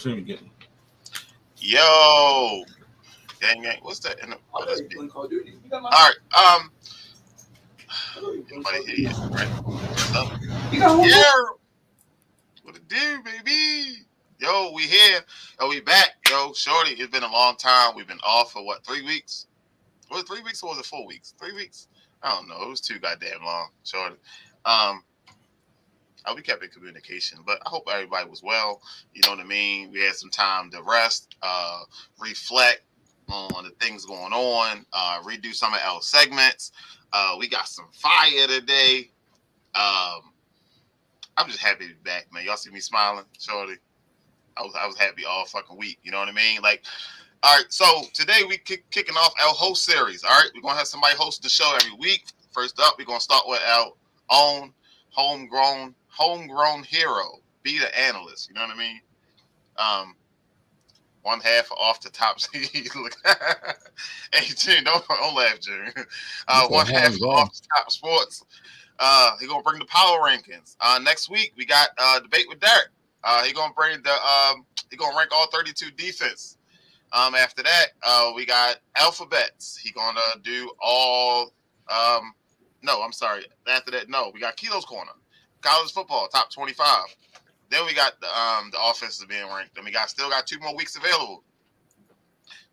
Jimmy getting? Yo, gang. What's that? All right. Nobody here yet, right? What's up? Yeah. What it do, baby? Yo, we here. Yo, we back. Yo, shorty, it's been a long time. We've been off for what, 3 weeks? Was it 3 weeks or was it 4 weeks? 3 weeks? I don't know. It was too goddamn long, shorty. We kept in communication, but I hope everybody was well. You know what I mean? We had some time to rest, reflect on the things going on, redo some of our segments. We got some fire today. I'm just happy to be back, man. Y'all see me smiling, shorty? I was happy all fucking week. You know what I mean? Like, all right. So today we kicking off our host series. All right, we're gonna have somebody host the show every week. First up, we're gonna start with our own homegrown hero, be the analyst. You know what I mean? One half off the top. Hey, June, don't laugh, June. One half off the top sports. He gonna bring the power rankings. Next week we got debate with Derek. He gonna bring he gonna rank all 32 defense. After that, we got alphabets. He gonna do all. No, I'm sorry. After that, no, we got Kilo's Corner, college football top 25. Then we got the offenses being ranked. And we still got 2 more weeks available.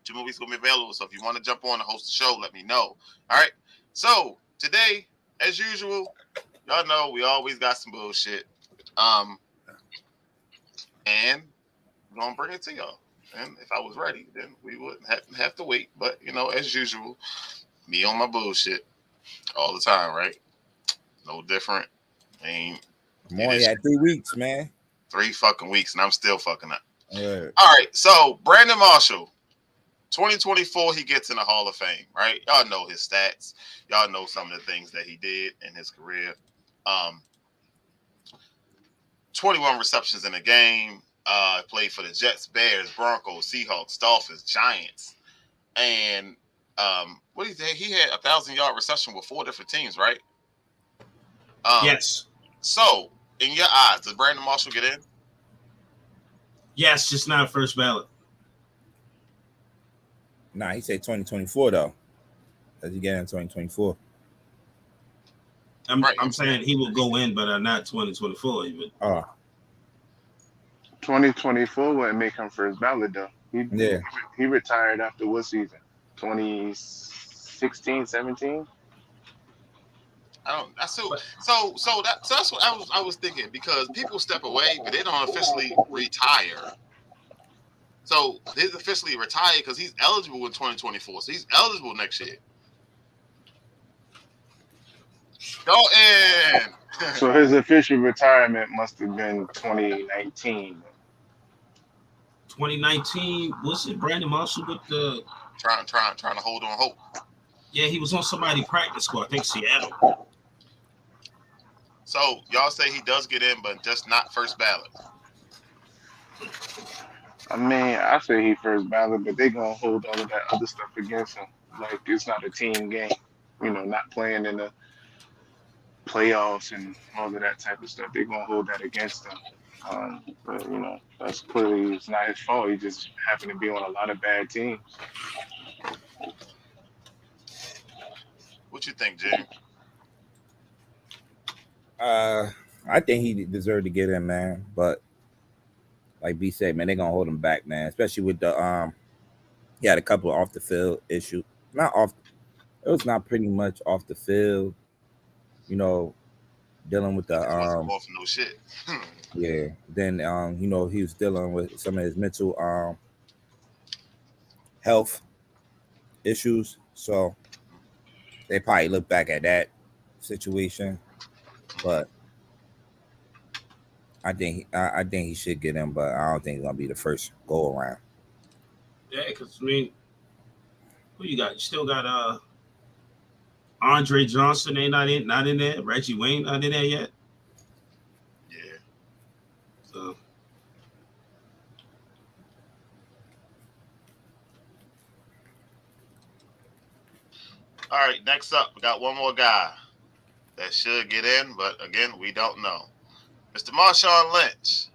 2 more weeks gonna be available. So if you want to jump on and host the show, let me know. All right. So today, as usual, y'all know we always got some bullshit. And we're gonna bring it to y'all. And if I was ready, then we wouldn't have to wait. But you know, as usual, me on my bullshit all the time, right? No different. I'm only at 3 weeks, man. 3 fucking weeks, and I'm still fucking up. Yeah. All right, so Brandon Marshall, 2024, he gets in the Hall of Fame, right? Y'all know his stats. Y'all know some of the things that he did in his career. 21 receptions in a game. Played for the Jets, Bears, Broncos, Seahawks, Dolphins, Giants, and what do you think? He had 1,000-yard reception with 4 different teams, right? Yes. So, in your eyes, does Brandon Marshall get in? Yes, just not first ballot. Nah, he said 2024 though. Does he get in 2024? I'm saying he will go in, but not 2024. Even. 2024 wouldn't make him first ballot though. He retired after what season? 2016, 17. That's what I was thinking, because people step away, but they don't officially retire. So he's officially retired because he's eligible in 2024. So he's eligible next year. Go in. So his official retirement must have been 2019. 2019, was it Brandon Marshall with the trying to hold on hope? Yeah, he was on somebody's practice squad. I think Seattle. So y'all say he does get in, but just not first ballot. I mean, I say he first ballot, but they gonna hold all of that other stuff against him. Like it's not a team game, you know, not playing in the playoffs and all of that type of stuff. They're gonna hold that against him. But you know, that's clearly it's not his fault. He just happened to be on a lot of bad teams. What you think, Jim? I think he deserved to get in, man. But like B said, man, they're gonna hold him back, man. Especially with the he had a couple of off the field issues. It was not pretty much off the field, you know, dealing with the off no shit. Yeah. Then you know, he was dealing with some of his mental health issues. So they probably look back at that situation. But I think he should get in, but I don't think he's gonna be the first go around. Yeah, because I mean, who you got? You still got Andre Johnson. They not in there. Reggie Wayne not in there yet. Yeah. So. All right, next up, we got one more guy that should get in, but again, we don't know. Mr. Marshawn Lynch.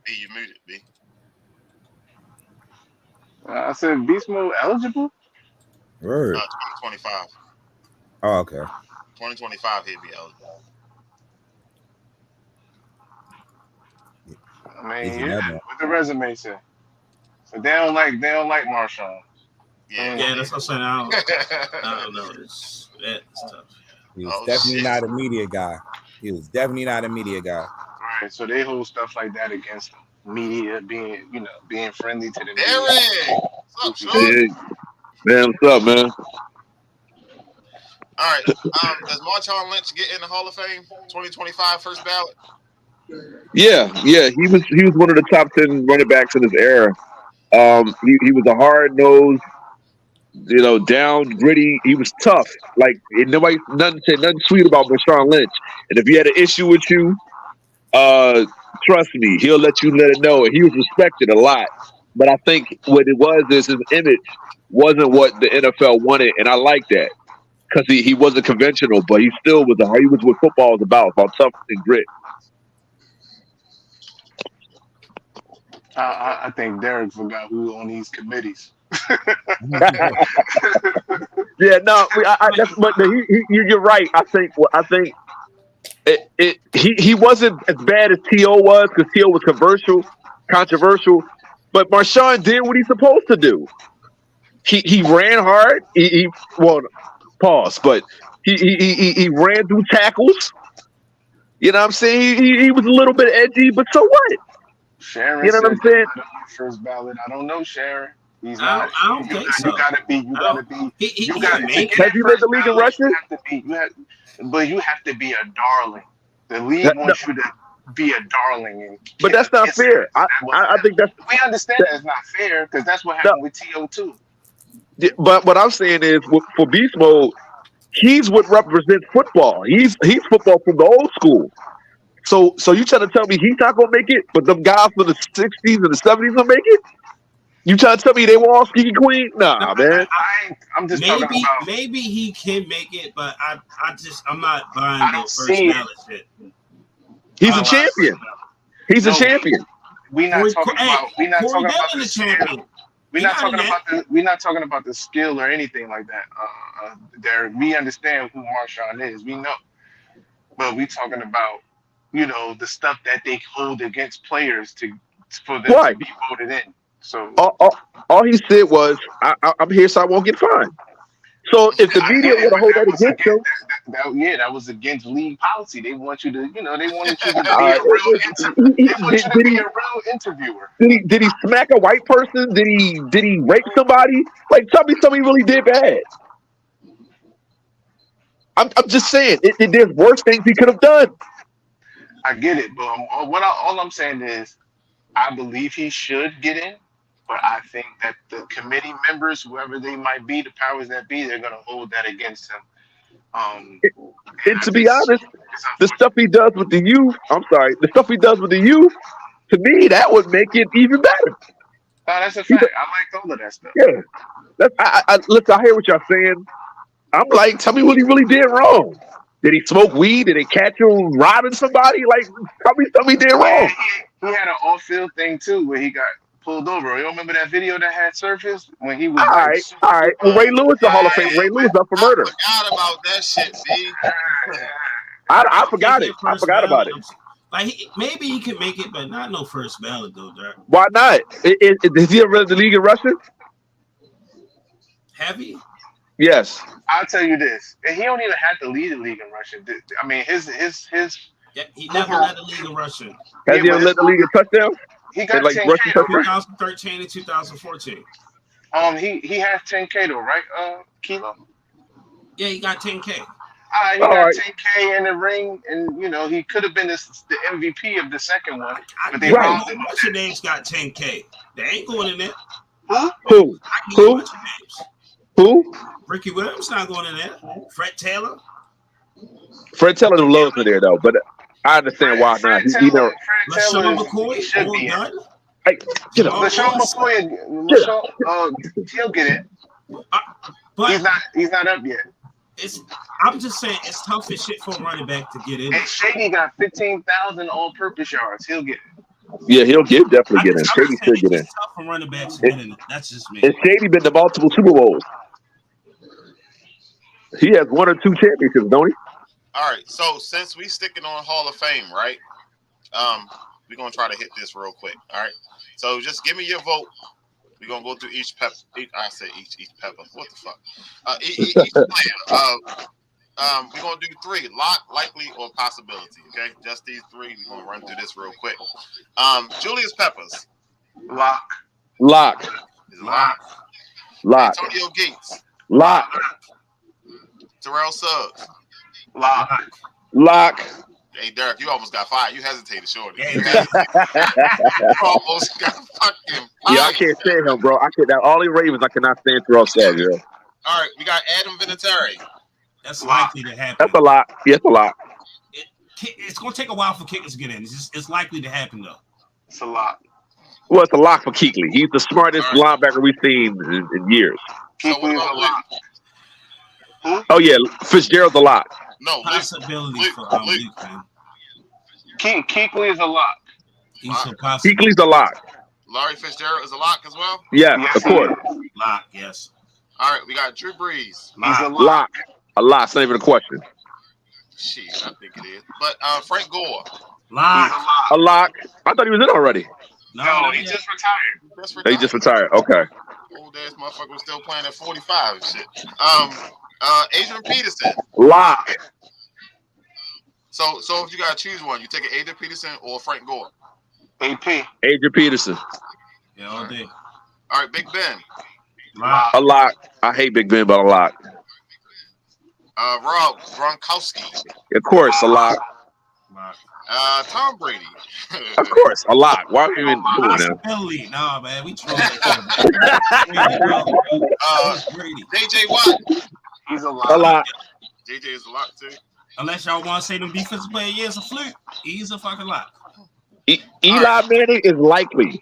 B, you muted, B. I said Beast Mode eligible. Word. 2025. Oh, okay. 2025, he'll be eligible. I Easy mean, yeah. another one. What the resume say? So they don't like Marshawn. Yeah. That's what I'm saying. I don't know. It's tough. He was definitely shit. not a media guy. He was definitely not a media guy. Right. So they hold stuff like that against them. Media being friendly to the media. Eric, what's up, Hey, Sean? man, what's up, man? All right. Does Marshawn Lynch get in the Hall of Fame 2025 first ballot? Yeah. He was one of the top 10 running backs in his era. He was a hard nosed, down gritty. He was tough. Like nobody, nothing sweet about Marshawn Lynch. And if he had an issue with you, trust me, he'll let it know. And he was respected a lot. But I think what it was is his image wasn't what the NFL wanted, and I like that because he wasn't conventional, but he still was he was what football is about toughness and grit. I think Derek forgot who on these committees. Yeah, no, you're right. I think he wasn't as bad as T.O. was because T.O. was controversial, but Marshawn did what he's supposed to do. He ran hard. Pause, but he ran through tackles. You know what I'm saying? He was a little bit edgy, but so what? Sharon, you know what I'm saying? First ballot. I don't know, Sharon. He's I not. don't think so. You gotta be. He You got to make get Has he led the league in rushing? But you have to be a darling. The league wants you to be a darling. But that's not fair. I think that's. We understand that's not fair because that's what happened with T.O. too. But what I'm saying is, for Beast Mode, he's what represents football. He's football from the old school. So you trying to tell me he's not gonna make it, but them guys from the 60s and the 70s gonna make it? You trying to tell me they were all squeaky clean? Nah, man. I'm just talking about. Maybe he can make it, but I'm not buying I the don't first see ballot shit. He's a champion. He's a champion. We're not talking about the champion. We're not talking about the skill or anything like that. We understand who Marshawn is. We know, but we talking about the stuff that they hold against players for them to be voted in. So all he said was, "I'm here so I won't get fined." So if the media would have hold that against him, that was against league policy. They want you to, they wanted you to be a real interviewer. Did he smack a white person? Did he rape somebody? Like, tell me something he really did bad. I'm just saying, there's worse things he could have done. I get it, but all I'm saying is, I believe he should get in, but I think that the committee members, whoever they might be, the powers that be, they're going to hold that against him. And to be honest, the stuff he does with the youth, to me, that would make it even better. No, that's a fact. I like all of that stuff. Yeah. Listen, I hear what y'all saying. I'm like, tell me what he really did wrong. Did he smoke weed? Did they catch him robbing somebody? Like, tell me something he did wrong. He had an off-field thing, too, where he got pulled over. You don't remember that video that had surfaced when he was all right. Well, Ray Lewis, the Hall of Fame. Ray Lewis up for murder. I forgot about that shit, B. I forgot it. I forgot about it. Like maybe he could make it, but not no first ballot though, Dirk. Why not? Is he ever in the league in rushing? Have he? Yes. I'll tell you this. He don't even have to lead the league in rushing. I mean, his. Yeah, he never led the league in rushing. Has he ever led the league in touchdowns? He got like 10K, 2013 and 2014. He has 10K though, right? Kilo. Yeah, he got 10K. He got 10K in the ring, and he could have been the MVP of the second one. But they robbed him. What's your name's got 10K? They ain't going in there. Huh? Who? Who? Ricky Williams not going in there. Fred Taylor loves me there though, but I understand why not. LaShawn McCoy should be in. Hey, LaShawn McCoy, he'll get it. But he's not up yet. I'm just saying it's tough as shit for a running back to get in. And Shady got 15,000 all-purpose yards. He'll get it. Yeah, he'll definitely get in. I'm Shady just saying should get in. it's tough for running backs winning it. That's just me. And Shady been to multiple Super Bowls. He has 1 or 2 championships, don't he? All right. So since we sticking on Hall of Fame, right? We're gonna try to hit this real quick. All right. So just give me your vote. We're gonna go through each pepper. I say each pepper. What the fuck? Each player. We're gonna do 3: lock, likely, or possibility. Okay, just these 3. We're gonna run through this real quick. Julius Peppers. Lock. Is lock. Antonio Gates. Lock. Terrell Suggs. Lock. Hey, Derek, you almost got fired. You hesitated, shorty. Yeah, You almost got fucking fired. Yeah, I can't stand him, bro. I can't. All the Ravens, I cannot stand Terrell Suggs, yo. All right, we got Adam Vinatieri. that's likely to happen. That's a lot. Yeah, it's a lot. It's going to take a while for kickers to get in. It's likely to happen, though. It's a lock. Well, it's a lock for Kuechly. He's the smartest linebacker we've seen in years. So what Kuechly's about a lock. Oh yeah, Fitzgerald's a lot. No, Possibility for Luke. Luke, man. Kuechly is a lock. He's a possibility. Kuechly's a lock. Larry Fitzgerald is a lock as well. Yeah, Yes, of course. Lock, yes. All right, we got Drew Brees. He's a Lock. lock. A lot. It's not even a question. Shit, I think it is. But Frank Gore. He's Lock. a lock. A lock. I thought he was in already. No, he just retired. He just retired. Okay. Old ass motherfucker was still playing at 45 and shit. Adrian Peterson. Lock. So if you gotta choose one, you take an Adrian Peterson or Frank Gore. AP. Adrian Peterson. Yeah, all day. All right, Big Ben. Lock. A lock. I hate Big Ben, but a lock. Rob Gronkowski. Of course, a lock. Lock. Tom Brady. Of course, a lock. Why are we even doing that? Possibility. Nah, man, we trolling. Brady. JJ Watt. He's a lock. A lock. JJ is a lock too. Unless y'all want to say them defensive player years a fluke, he's a fucking lock. Eli Manning is likely.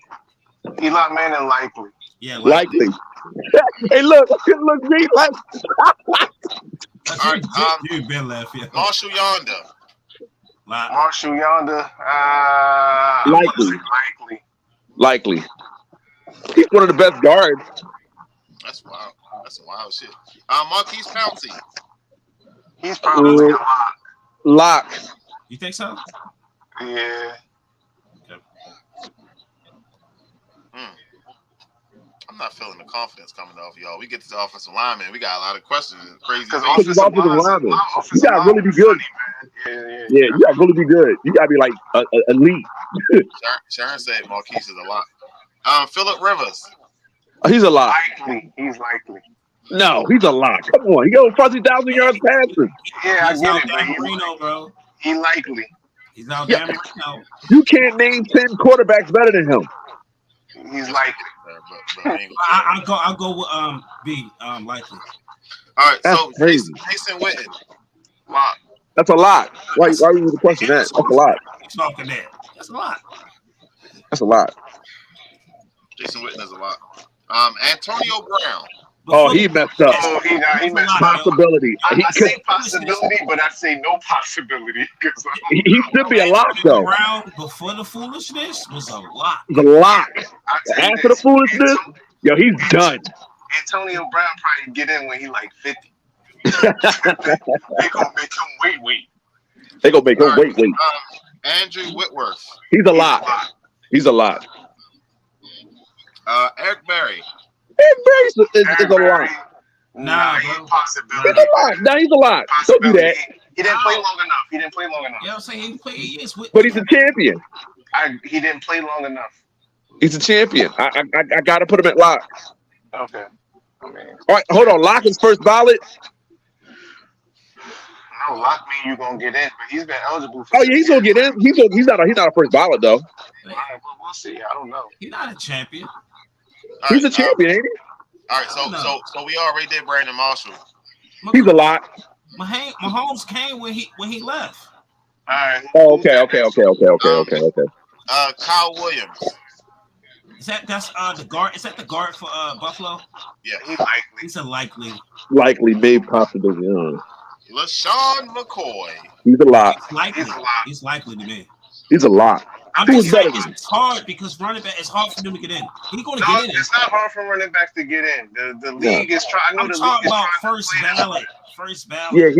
Eli Manning likely. Yeah, Likely. Hey, look, me like. All right, Dude, Ben left. Yeah. Marshall Yonder. Lock. Marshall Yonder. Likely. He's one of the best guards. That's wild. That's some wild shit. Marquise Pouncey. He's probably a lock. Lock. You think so? Yeah. I'm not feeling the confidence coming off y'all. We get to the offensive lineman. We got a lot of questions. Crazy. Because offensive lineman. You gotta really be good. Yeah, you gotta really be good. You gotta be like elite. Sharon said Marquise is a lot. Phillip Rivers. He's a lot. He's likely. No, he's a lot. Come on, he got 50,000 yards passing. Yeah, He's I out get there in it, Marino, bro. He likely. He's out there in Marino. You can't name 10 quarterbacks better than him. He's likely. I'll go with B, likely. All right, That's so crazy. Jason Witten. Lock. That's a lot. Why you the question that? That's a lot. He's talking that. That's a lot. That's a lot. Jason Witten is a lot. Antonio Brown. Oh, he messed up. Oh, he messed up. Possibility. I say possibility, but I say no possibility. He should be a lock, though. Brown before the foolishness was a lot. He's a lock. After the foolishness, yo, he's done. Antonio Brown probably get in when he like 50. They gonna make him wait. They gonna make him wait. Andrew Whitworth. He's a lot. He's a lot. Eric Berry. Eric Berry is a lot. Nah, he's bro. possibility. He's a lot. Nah, he's a lot. Don't do that. He didn't play long enough. You know what I'm saying? He played 8 years with. But he's a champion. He didn't play long enough. He's a champion. I gotta put him at lock. Okay. I mean, all right, hold on. Lock is first ballot. No, lock mean you gonna get in, but he's been eligible for. Oh yeah, he's gonna get in. He's not a first ballot though. All right, well, we'll see. I don't know. He's not a champion. He's a champion, ain't he? All right, so we already did Brandon Marshall. He's a lot. Mahomes came when he left. All right. Oh, okay. Kyle Williams. That's the guard? Is that the guard for Buffalo? Yeah, He's likely. He's a likely. Likely, maybe, possibly. LaShawn McCoy. He's a lot. He's likely to me. He's a lot. I'm Who's just better saying than it's hard because running back, it's hard for them to get in. He's going to No, get in. it's not hard for running backs to get in. The league is trying. I know I'm the league talking is about trying first to play that. ballot. First ballot. Yeah,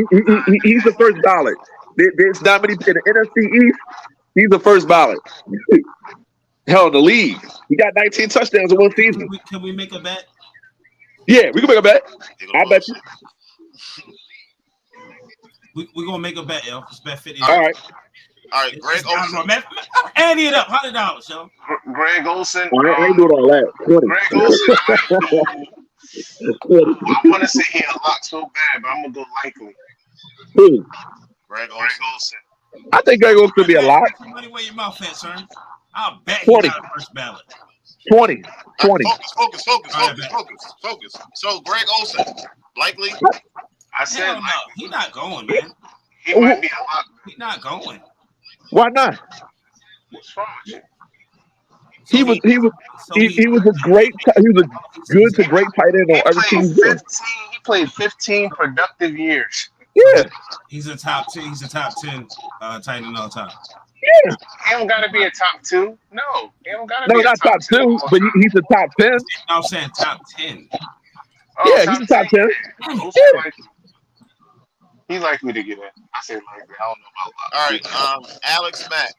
he's the first ballot. There's not many in the NFC East. He's the first ballot. Hell, in the league, he got 19 touchdowns in one season. Can we make a bet? Yeah, we can make a bet. I bet you. We're going to make a bet, yo. Let's bet 50. All right. All right, Greg Olsen. Ante it up, $100, yo. Greg Olsen. I ain't doing all that. 20. Greg Olsen. I want to say he unlocked so bad, but I'm gonna go likely. Who? Greg Olsen. I think Greg Olsen could be a lot. Money where your mouth at, sir. I'll bet 20. He got a first ballot. 20. 20. Focus. So Greg Olsen, likely. I said Hell no, he's not going, man. He might be a lot. He's not going. Why not? What's wrong with you? He was a great he was a good to great tight end on every team. He played 15 productive years. Yeah. He's a top 10. He's a top 10 tight end all time. Yeah. He don't gotta be a top 2. No, he don't gotta No, be not a top 2, but he's a top 10. No, I'm saying top 10. Oh, Yeah, he's a top 10. Yeah. He's likely to get in. I say likely. I don't know about All right, Alex Mack.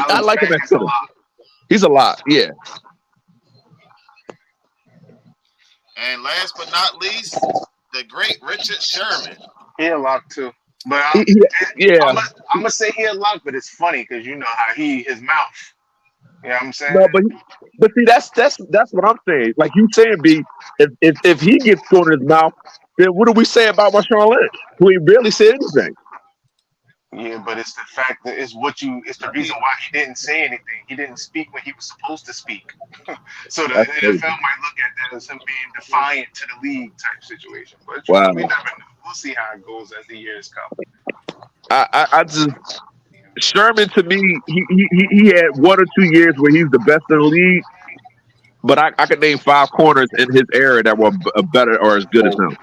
I like him at center. He's a lot, yeah. And last but not least, the great Richard Sherman. He a lock too. But I'm gonna say he a lock, but it's funny because you know how his mouth. You know what I'm saying? No, but see that's what I'm saying. Like you saying, B, if he gets thrown in his mouth, then what do we say about Marshawn Lynch? Who he barely said anything. Yeah, but it's the fact that it's the reason why he didn't say anything. He didn't speak when he was supposed to speak. So the NFL might look at that as him being defiant to the league type situation. But we never know. We'll see how it goes as the years come. I just Sherman to me, he had 1 or 2 years where he's the best in the league. But I could name 5 corners in his era that were better or as good as him.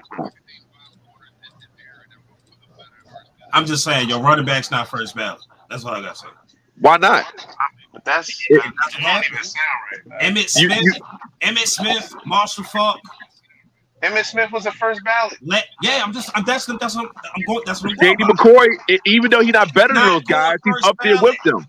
I'm just saying, your running back's not first ballot. That's what I got to say. Why not? But that don't even sound right. Emmett Smith, Marshall Faulk. Emmett Smith was the first ballot. That's what I'm going. Danny McCoy, even though he's not better than those guys, he's up there with them.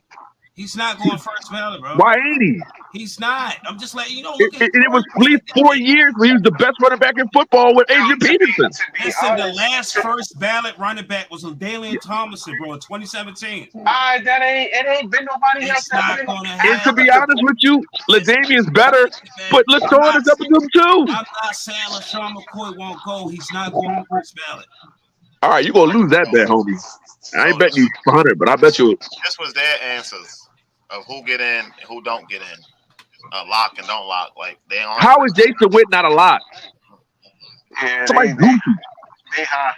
He's not going first ballot, bro. Why ain't he? He's not. I'm just letting you know. It was at least 4 years where he was the best running back in football with Adrian Peterson. Listen, the last first ballot running back was Dalian Tomlinson, bro, in 2017. It ain't been nobody else. And to be honest with you, LaDainian's better, but LaShawn is up with them too. I'm not saying LaShawn McCoy won't go. He's not going first ballot. All right, you're going to lose that bet, homie. I ain't betting you 100, but I bet you. This was their answers of who get in and who don't get in. Lock and don't lock. Like they aren't. How is Jason Witt not a lock? Yeah, somebody goofy. They high.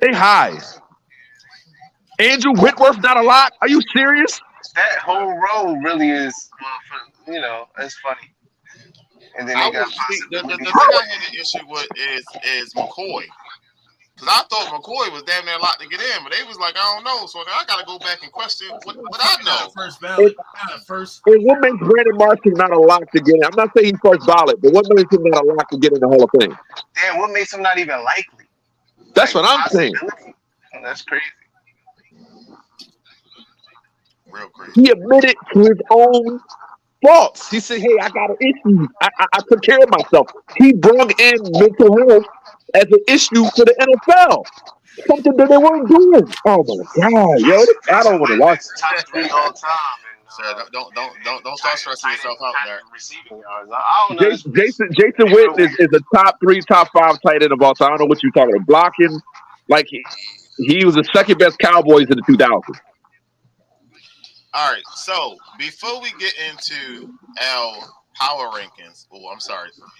They high. Andrew Whitworth not a lock? Are you serious? That whole row really is, it's funny. And then they got the thing I had an issue with is McCoy. Because I thought McCoy was damn near locked to get in, but they was like, I don't know. So I got to go back and question what I know. First ballot. And what makes Brandon Marshall not a lock to get in? I'm not saying he's first ballot, but what makes him not a lock to get in the Hall of Fame? Damn, what makes him not even likely? That's what I'm saying. That's crazy. Real crazy. He admitted to his own faults. He said, hey, I got an issue. I took care of myself. He brought in mental health as an issue for the NFL. Something that they weren't doing. Oh my God, yo. I don't want to watch it. Top 3 all time. Sir, don't start stressing yourself out there. Receiving yards. I don't know. Jason Witt is a top 3, top 5 tight end of all time. I don't know what you're talking about. Blocking, like he was the second best Cowboys in the 2000s. All right, so before we get into our power rankings,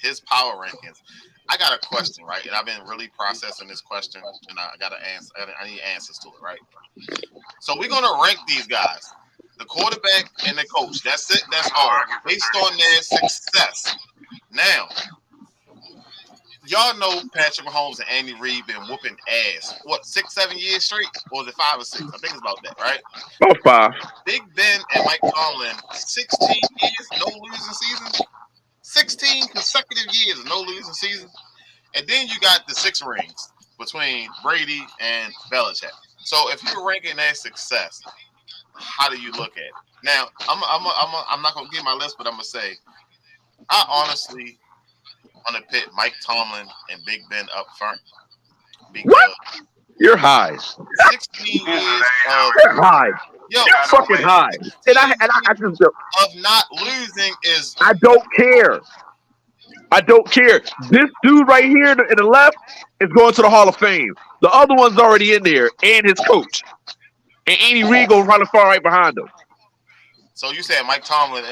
his power rankings, I got a question, right? And I've been really processing this question, and I got to answer. I need answers to it, right? So we're gonna rank these guys, the quarterback and the coach. That's it. That's all based on their success. Now, y'all know Patrick Mahomes and Andy Reid been whooping ass. What, 6-7 years straight, or is it 5 or 6? I think it's about that, right? About 5. Big Ben and Mike Tomlin, 16 years, no losing seasons. 16 consecutive years, no losing seasons. And then you got the 6 rings between Brady and Belichick. So if you're ranking that success, how do you look at it? Now, I'm not gonna give my list, but I'm gonna say, I honestly want to pit Mike Tomlin and Big Ben up front because What? You're high. 16 years You're high. Yo, You're fucking high. And I just of not losing is I don't care. I don't care. This dude right here in the left is going to the Hall of Fame. The other one's already in there, and his coach. And Andy Reid goes running far right behind him. So you said Mike Tomlin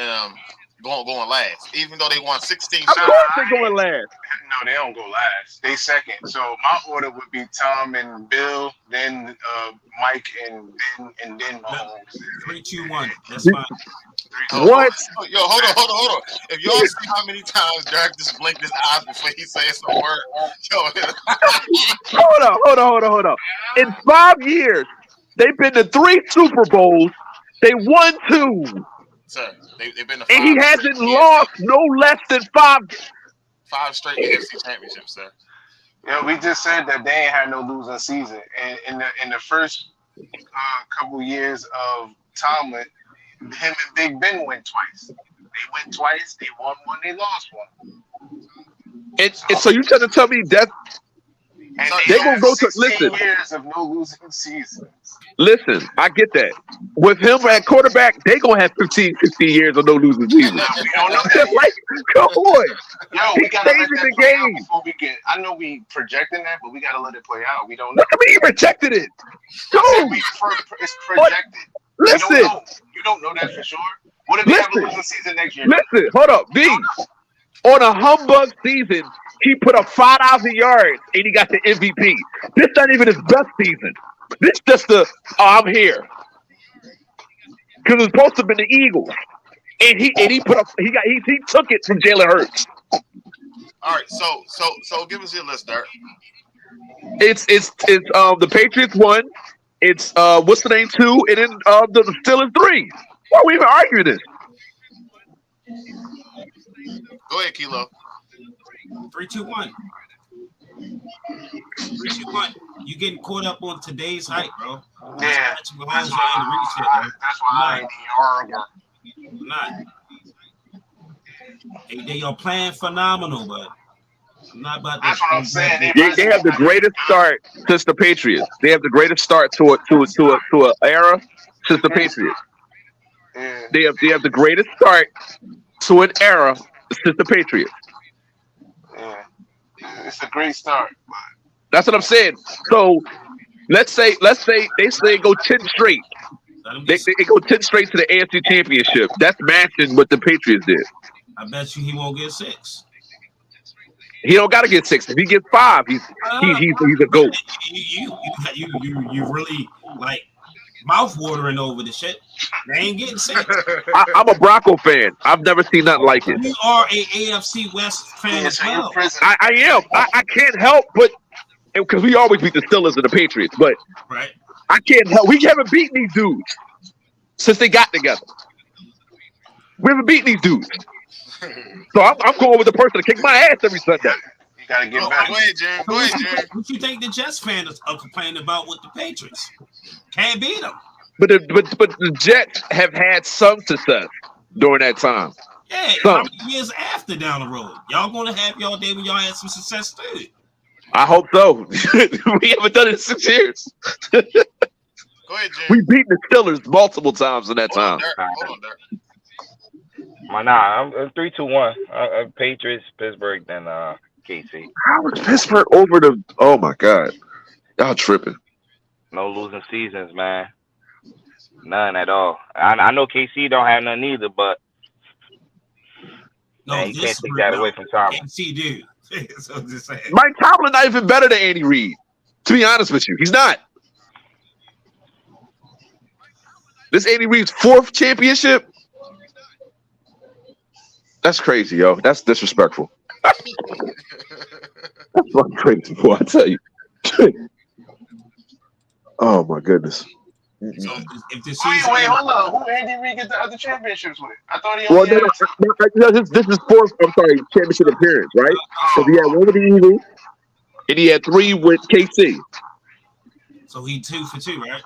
going last, even though they won 16 Of shots. course they're going last. No, they don't go last. They second. So my order would be Tom and Bill, then Mike and then Mahomes. 3, 2, 1. That's fine. What? Yo, hold on. If y'all see how many times Derek just blinked his eyes before he says some word, yo. Hold on. In 5 years, they've been to 3 Super Bowls. They won 2. Sir, they've been to 5 And he hasn't lost no less than 5 straight AFC championships, sir. Yeah, we just said that they ain't had no losing season, and in the first couple years of Tomlin, him and Big Ben went twice. They went twice. They won one. They lost one. And so you trying to tell me that And they gonna go to 16 years of no losing seasons. Listen, I get that. With him at quarterback, they gonna have 15, 16 years of no losing season. We don't know that. Like, come on. Yo, we gotta let changing that the play out game. before we get. I know we projecting that, but we gotta let it play out. We don't know. Look at me, you rejected it. I Dude, said it's projected. listen. We don't know. You don't know that for sure. What if they have a losing season next year? Listen, hold up. B, on a humbug season, he put up 5,000 yards and he got the MVP. This not even his best season. This just I'm here. Because it's supposed to have been the Eagles. And he took it from Jalen Hurts. All right, so give us your list, Derek. It's the Patriots 1. It's what's the name 2, and then the Steelers 3. Why are we even arguing this? Go ahead, Kilo. 3, 2, 1. 3, 2, 1. You getting caught up on today's hype, bro. Yeah, that's why I ain't even arguing. Not. They are playing phenomenal, but I'm not about that. That's what I'm saying. They have the greatest start since the Patriots. They have the greatest start to an era since the Patriots. Yeah. They have the greatest start to an era since the Patriots. Yeah. It's a great start. That's what I'm saying. So let's say they say go 10 straight. They go 10 straight to the AFC Championship. That's matching what the Patriots did. I bet you he won't get 6. He don't got to get 6. If he gets 5, he's a GOAT. You really like mouth watering over the shit. They ain't getting 6. I'm a Bronco fan. I've never seen nothing like it. You are a AFC West fan as well. I am. I can't help but because we always beat the Steelers and the Patriots, but right. I can't help. We haven't beaten these dudes since they got together. We haven't beaten these dudes. So I'm going with the person that kicks my ass every Sunday. You gotta get better. Go ahead, Jerry. What you think the Jets fans are complaining about with the Patriots? Can't beat them. But the Jets have had some success during that time. Yeah, how many years after down the road? Y'all gonna have y'all day when y'all had some success too. I hope so. We haven't done it in 6 years. Go ahead, Jerry. We beat the Steelers multiple times in that time. Hold on, Derek. I'm 3-2-1. Patriots, Pittsburgh, then KC. How is Pittsburgh over the? Oh my God, y'all tripping. No losing seasons, man. None at all. I know KC don't have none either, but man, you can't take that away from Tomlin. KC do. So just saying. Mike Tomlin not even better than Andy Reid. To be honest with you, he's not. This Andy Reid's 4th championship. That's crazy, yo. That's disrespectful. That's fucking crazy, boy. I tell you. Oh my goodness. So if the Wait, season, hold on. Who Andy Reid get the other championships with? I thought he Well, only had. this is fourth. I'm sorry, championship appearance, right? Because he had one with the Eagles, and he had 3 with KC. so he 2 for 2, right?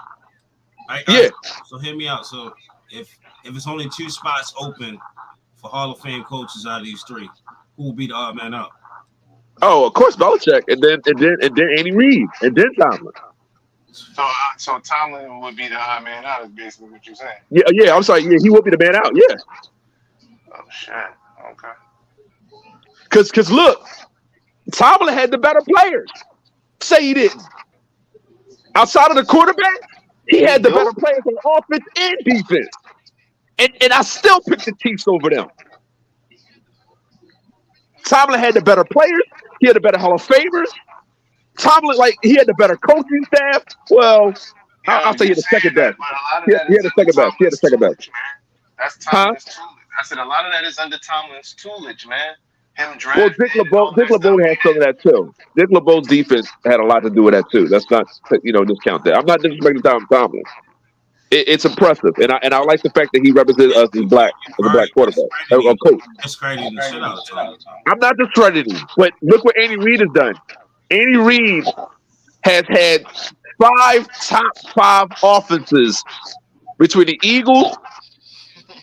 Yeah. So hear me out. So if it's only 2 spots open for Hall of Fame coaches out of these 3, who will be the odd man out? Oh, of course, Belichick, and then Andy Reid, and then Tomlin. So Tomlin would be the odd man out. Is basically what you're saying. Yeah. I'm sorry. Yeah, he will be the man out. Yeah. Oh shit. Okay. Because look, Tomlin had the better players. Say he didn't. Outside of the quarterback, he had the better players on offense and defense. And I still picked the Chiefs over them. Tomlin had the better players. He had the better Hall of Famers. Tomlin, he had the better coaching staff. Well, I'll say he had the second best. He had the second best. He had the second best. That's Tomlin's toolage. I said a lot of that is under Tomlin's toolage, man. Him drafting. Well, Dick LeBeau had some of that too. Dick LeBeau's defense had a lot to do with that too. That's not, discount that. I'm not disrespecting Tomlin. It's impressive, and I like the fact that he represented us as a black quarterback, a coach. That's crazy. Shut up. I'm not discrediting him, but look what Andy Reid has done. Andy Reid has had 5 top 5 offenses between the Eagles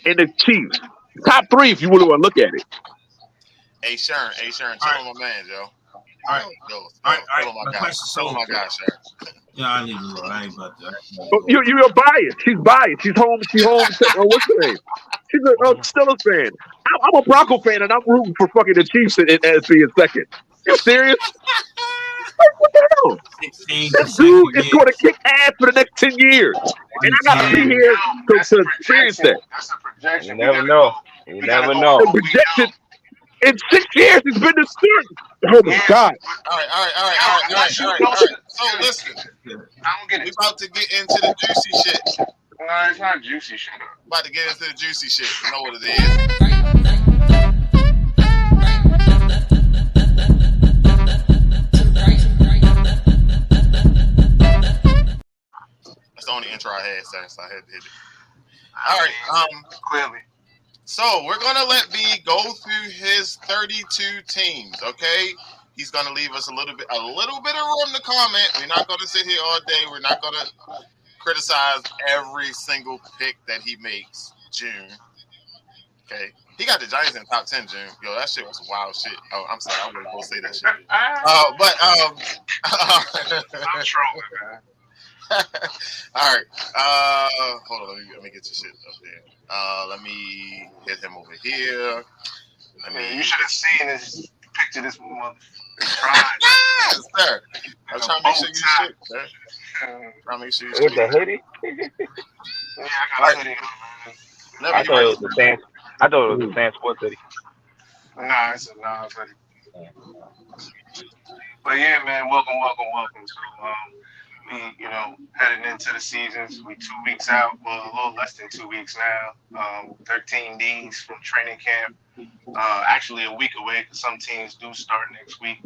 and the Chiefs. Top 3, if you really want to look at it. Hey, Sharon, tell him my man, Joe. All right. Tell him my guy. Tell him my guy, Sharon. Yeah, I need to know. I ain't about that. You're biased. She's biased. She's home. What's her name? She's a Steelers fan. I'm a Bronco fan, and I'm rooting for fucking the Chiefs in being second. You serious? What the hell? This dude is going to kick ass for the next 10 years. And I got to be here to experience that. That's a projection. You never know. You never know. The projection in 6 years, it's been the start. Oh my God. All right. So listen, I don't get we it. about to get into the juicy shit. No, it's not juicy shit. About to get into the juicy shit. You know what it is. That's the only intro I had, so I had to hit it. All right. Clearly. So we're gonna let B go through his 32 teams. Okay. He's gonna leave us a little bit of room to comment. We're not gonna sit here all day. We're not gonna criticize every single pick that he makes. June. Okay. He got the Giants in the top 10, June. Yo, that shit was wild shit. Oh, I'm sorry. I'm gonna go say that shit. I'm trolling, man. All right. Hold on. Let me get your shit up there. Let me hit him over here. You should have seen his picture. This mother. Yes, sir. I'm trying to make sure you shit, sir. Trying to make sure you With the hoodie? Yeah, I got a hoodie on, man. I thought it was the SamzSportz hoodie. Nah, it's a Nas hoodie. But yeah, man, welcome. So, we, heading into the seasons. We 2 weeks out. Well, a little less than 2 weeks now. 13 days from training camp. Actually, a week away because some teams do start next week.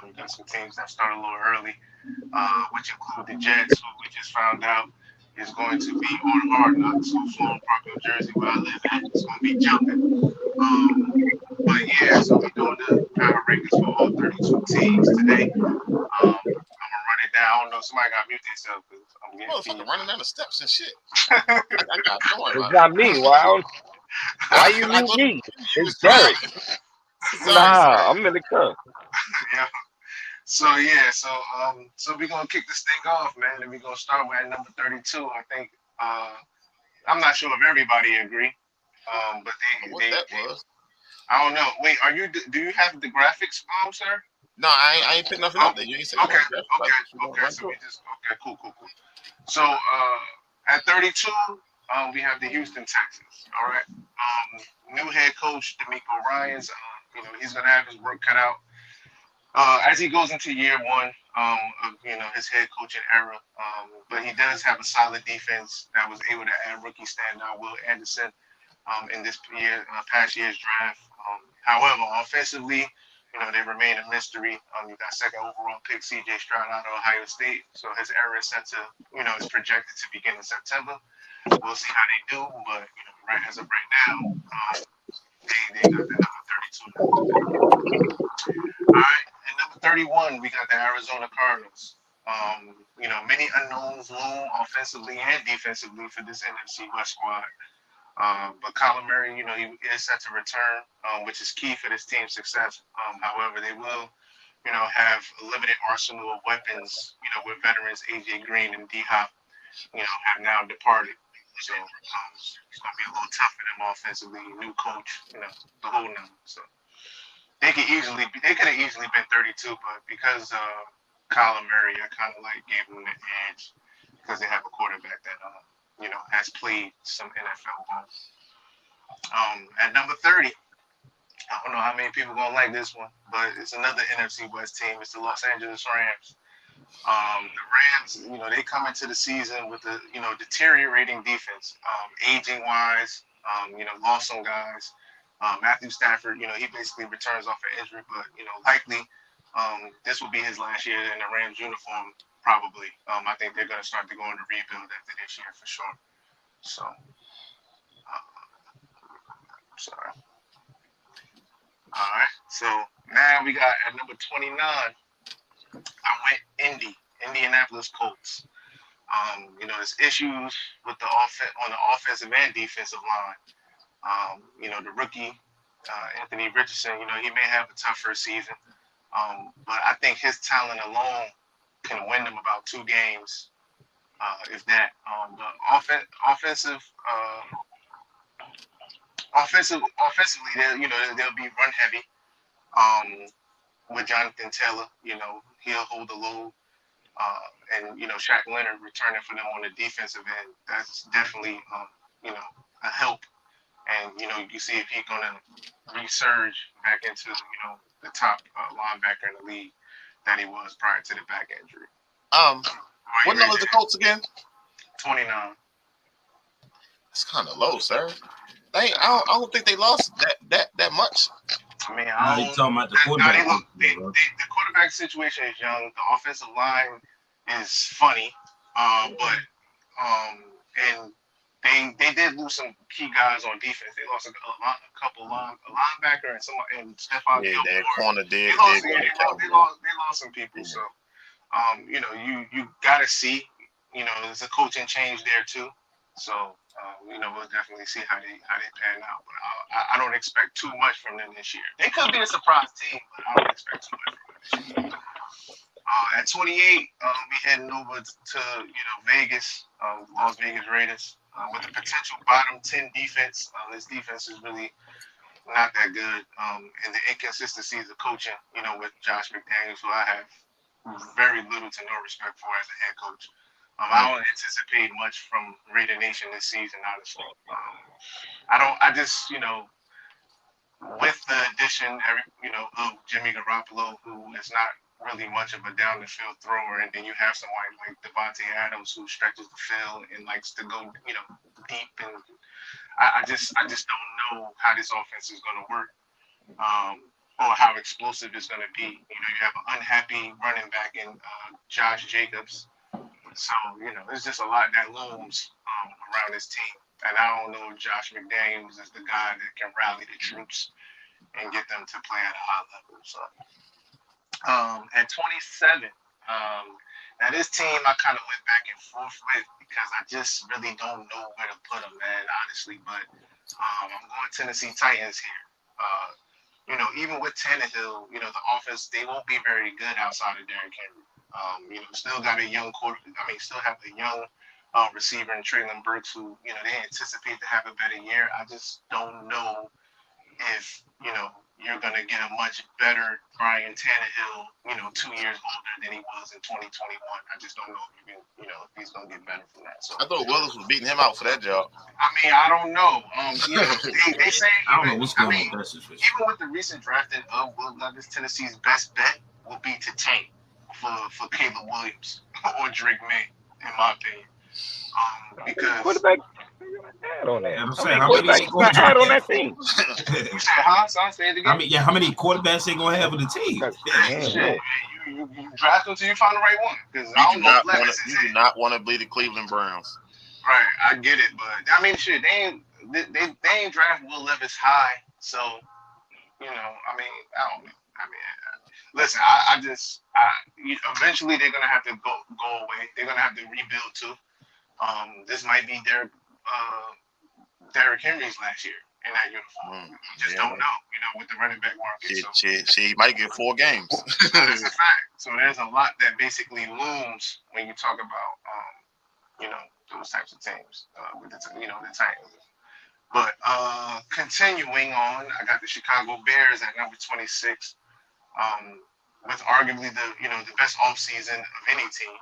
We got some teams that start a little early, which include the Jets, who we just found out is going to be on Hard Knocks, Florham Park, New Jersey, where I live at. It's going to be jumping. But yeah, so we're doing the power rankings for all 32 teams today. I'm gonna run it down. I don't know, somebody got to mute themselves because I'm getting motherfucker running down the steps and shit. Don't worry It's about not me. Why you mute me? It's Derek. Nah, I'm in the cup. Yeah. So we're gonna kick this thing off, man, and we're gonna start with number 32. I think I'm not sure if everybody agree, but that was. I don't know. Wait, do you have the graphics, sir? No, I ain't putting nothing up there. You ain't Okay. So cool. So at 32, we have the Houston Texans. All right. New head coach DeMeco Ryans. He's gonna have his work cut out. As he goes into year one of his head coaching era, but he does have a solid defense that was able to add rookie standout Will Anderson in this past year's draft. However, offensively, they remain a mystery. You got second overall pick C.J. Stroud out of Ohio State, so his era is set to, is projected to begin in September. We'll see how they do, but right as of right now, they got the number 32. All right, and number 31, we got the Arizona Cardinals. Many unknowns loom offensively and defensively for this NFC West squad. But Kyler Murray, he is set to return, which is key for this team's success. However, they will, have a limited arsenal of weapons, with veterans AJ Green and D-Hop, have now departed. So it's going to be a little tough for them offensively. New coach, the whole number. So they could have easily been 32, but because Kyler Murray, I kind of gave them the edge because they have a quarterback that has played some NFL ball. At number 30, I don't know how many people gonna like this one, but it's another NFC West team. It's the Los Angeles Rams. The Rams, they come into the season with a deteriorating defense, aging wise. Lost some guys. Matthew Stafford, he basically returns off an injury, but likely this will be his last year in the Rams uniform. Probably. I think they're going to start to go into rebuild after this year for sure. So, sorry. All right. So now we got at number 29. I went Indianapolis Colts. There's issues with the on the offensive and defensive line. The rookie Anthony Richardson. He may have a tough first season, but I think his talent alone can win them about 2 games, if that. But offensively, they'll be run heavy. With Jonathan Taylor, he'll hold the load, and Shaq Leonard returning for them on the defensive end. That's definitely a help. And you see if he's gonna resurge back into the top linebacker in the league that he was prior to the back injury. What number is the Colts again? 29. It's kind of low, sir. I don't think they lost that much. I mean, you talking about the quarterback? The quarterback situation is young. The offensive line is funny, but they did lose some key guys on defense. They lost a linebacker and Stephon Gilmore. Yeah, their corner did. They lost some people. Yeah. So, you gotta see. There's a coaching change there too. So, we'll definitely see how they pan out. But I don't expect too much from them this year. They could be a surprise team, but I don't expect too much from them this year. At 28, we heading over to Vegas, Las Vegas Raiders, with a potential bottom 10 defense. This defense is really not that good, and the inconsistencies of coaching, with Josh McDaniels, who I have very little to no respect for as a head coach. I don't anticipate much from Raider Nation this season, honestly. With the addition, of Jimmy Garoppolo, who is not really much of a down the field thrower, and then you have somebody like Devontae Adams who stretches the field and likes to go, deep, and I just don't know how this offense is going to work, or how explosive it's going to be. You have an unhappy running back in Josh Jacobs. So, there's just a lot that looms around this team. And I don't know if Josh McDaniels is the guy that can rally the troops and get them to play at a high level. So, at 27, now this team I kind of went back and forth with because I just really don't know where to put them, man, honestly. But I'm going Tennessee Titans here. Even with Tannehill, the offense, they won't be very good outside of Derrick Henry. Still got a young still have a young receiver in Treylon Burks who, they anticipate to have a better year. I just don't know if, you're going to get a much better Ryan Tannehill, 2 years older than he was in 2021. I just don't know if he's going to get better from that. So I thought Willis was beating him out for that job. I don't know. They say I don't know what's going on with that situation. Even with the recent drafting of Will Levis, Tennessee's best bet will be to tank for Caleb Williams or Drake May, in my opinion. Because Add on that. I'm How saying, many how many quarterbacks they you gonna gonna add on draft? that team? You said, huh? Son, say it again. How many quarterbacks they gonna have on the team? Hey, Man, shit, you draft until you find the right one. Because I You don't do know not if want Levis to. is You do it. not want to be the Cleveland Browns. Right, I get it, but I mean, shit, they ain't draft Will Levis high, so you know, I mean, I don't know. I mean, listen, eventually they're gonna have to go away. They're gonna have to rebuild too. This might be Derrick Henry's last year in that uniform. You just don't know, with the running back market. Shit, he might get 4 games. That's a fact. So there's a lot that basically looms when you talk about, those types of teams with the Titans. But continuing on, I got the Chicago Bears at number 26, with arguably the best offseason of any team.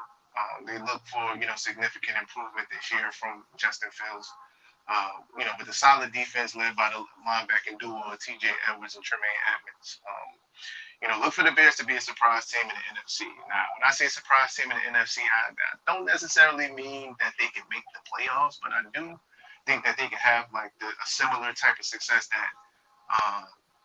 They look for significant improvement this year from Justin Fields. With a solid defense led by the linebacking duo of T.J. Edwards and Tremaine Edmonds. Look for the Bears to be a surprise team in the NFC. Now, when I say surprise team in the NFC, I don't necessarily mean that they can make the playoffs, but I do think that they can have like a similar type of success that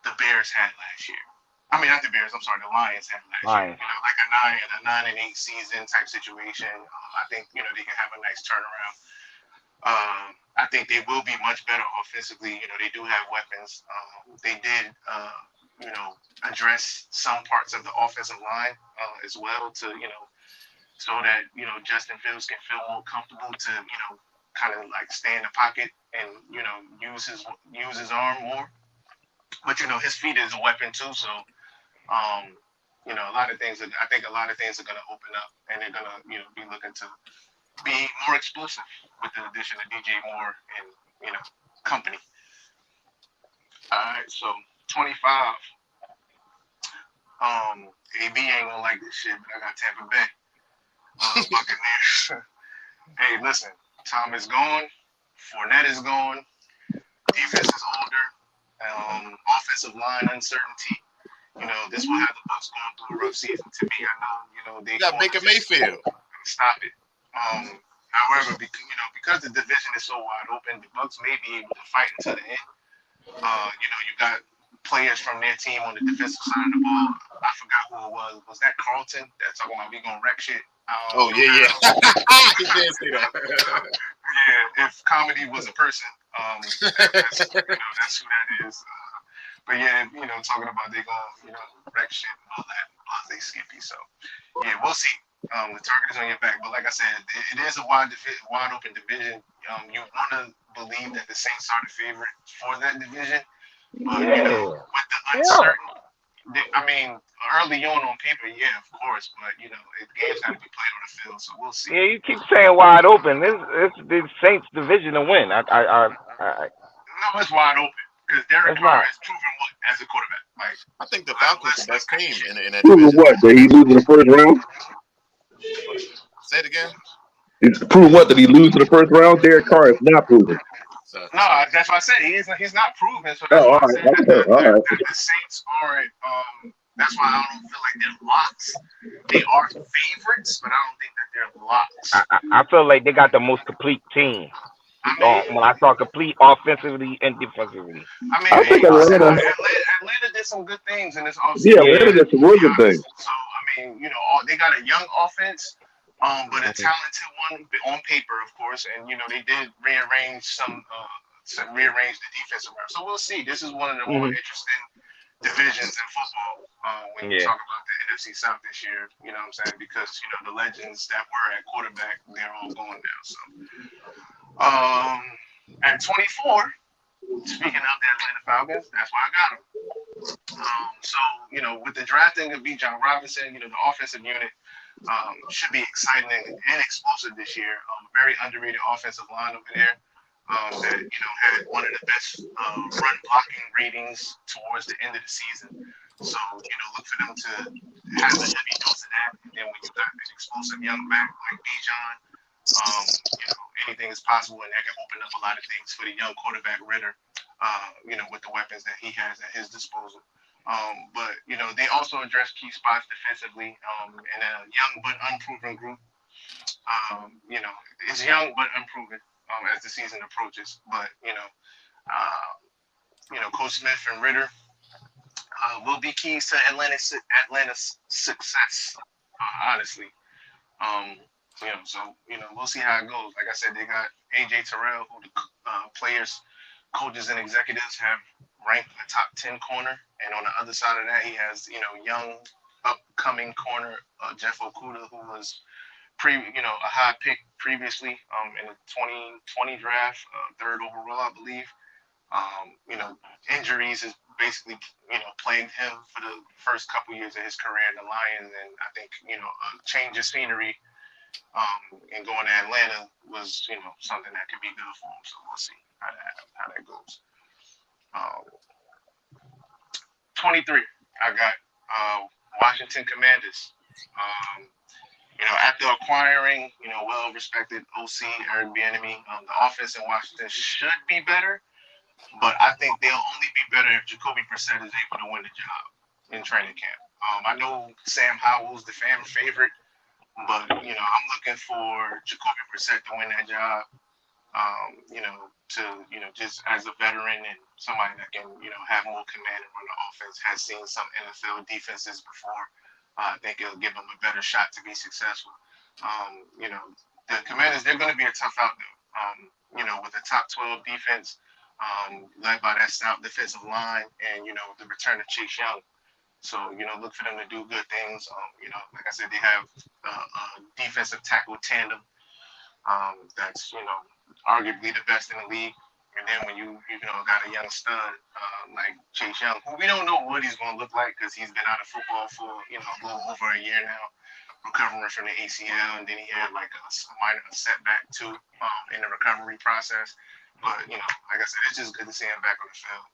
the Bears had last year. I mean, not the Bears. I'm sorry, the Lions had last year. Like a 9-8 season type situation. I think they can have a nice turnaround. I think they will be much better offensively. They do have weapons. They did, address some parts of the offensive line as well to, so that Justin Fields can feel more comfortable to, kind of like stay in the pocket and use his arm more. But his feet is a weapon too. So a lot of things. I think a lot of things are going to open up, and they're going to be looking to be more explosive with the addition of DJ Moore and company. All right, so 25. AB ain't gonna like this shit, but I got Tampa Bay. Buccaneers. Hey, listen, Tom is gone. Fournette is gone. Defense is older. Offensive line uncertainty. This will have the Bucs going through a rough season. To me, I know, they got Baker Mayfield. Stop it. However, because the division is so wide open, the Bucs may be able to fight until the end. You got players from their team on the defensive side of the ball. I forgot who it was. Was that Carlton? That's talking about we gonna wreck shit. Yeah. He did say that. Yeah, if comedy was a person, that's who that is. But yeah, talking about they gonna wreck shit and all that. They skippy. So yeah, we'll see. The target is on your back, but like I said, it is a wide open division. You want to believe that the Saints are the favorite for that division, but with the uncertain, I mean, early on paper, yeah, of course, but the game's got to be played on the field, so we'll see. Yeah, you keep saying wide open. It's the Saints division to win. No, it's wide open because Derek Carr has proven what as a quarterback. Like, I think the Falcons are the best team in that Proven division. what? That he lose in the first round? Say it again. It's proven what? That he lose in the first round? Derek Carr is not proven. So, no, that's what I said. He's not proven. So that's why I said that the Saints are. That's why I don't feel like they're locks. They are favorites, but I don't think that they're locks. I feel like they got the most complete team. When I talk complete offensively and defensively. I mean, Atlanta did some good things in this offseason. Yeah, Atlanta did some really good things. So, I mean, they got a young offense, but a talented one on paper, of course. And, they did rearrange the defense around. So we'll see. This is one of the more interesting divisions in football when you talk about the NFC South this year. You know what I'm saying? Because, the legends that were at quarterback, they're all going now. So. At 24, speaking of the Atlanta Falcons, that's why I got them. So, with the drafting of Bijan Robinson, the offensive unit should be exciting and explosive this year. Very underrated offensive line over there that, had one of the best run blocking ratings towards the end of the season. So, look for them to have a heavy dose of that. And then when you got an explosive young back like Bijan, anything is possible, and that can open up a lot of things for the young quarterback Ritter, with the weapons that he has at his disposal. But they also address key spots defensively in a young but unproven group. It's young but unproven. as the season approaches. But Coach Smith and Ritter will be keys to Atlanta's success. Honestly, we'll see how it goes. Like I said, they got AJ Terrell, who the players, coaches, and executives have ranked a top 10 corner, and on the other side of that, he has young upcoming corner Jeff Okuda, who was a high pick previously in the 2020 draft, third overall, I believe. Injuries is basically plagued him for the first couple years of his career in the Lions, and I think a change of scenery and going to Atlanta was something that could be good for him. So we'll see how that goes. 23, I got Washington Commanders. After acquiring well-respected OC Eric Bieniemy, the offense in Washington should be better. But I think they'll only be better if Jacoby Brissett is able to win the job in training camp. I know Sam Howell's the fan favorite, but I'm looking for Jacoby Brissett to win that job. Just as a veteran and somebody that can have more command and run the offense, has seen some NFL defenses before. I think it'll give them a better shot to be successful. The Commanders, they're going to be a tough out there. With a top 12 defense. Led by that stout defensive line and, the return of Chase Young. So, look for them to do good things. Like I said, they have a defensive tackle tandem that's, arguably the best in the league. And then when you got a young stud like Chase Young, who we don't know what he's going to look like because he's been out of football for, a little over a year now, recovering from the ACL. And then he had like a minor setback too in the recovery process. But, like I said, it's just good to see him back on the field.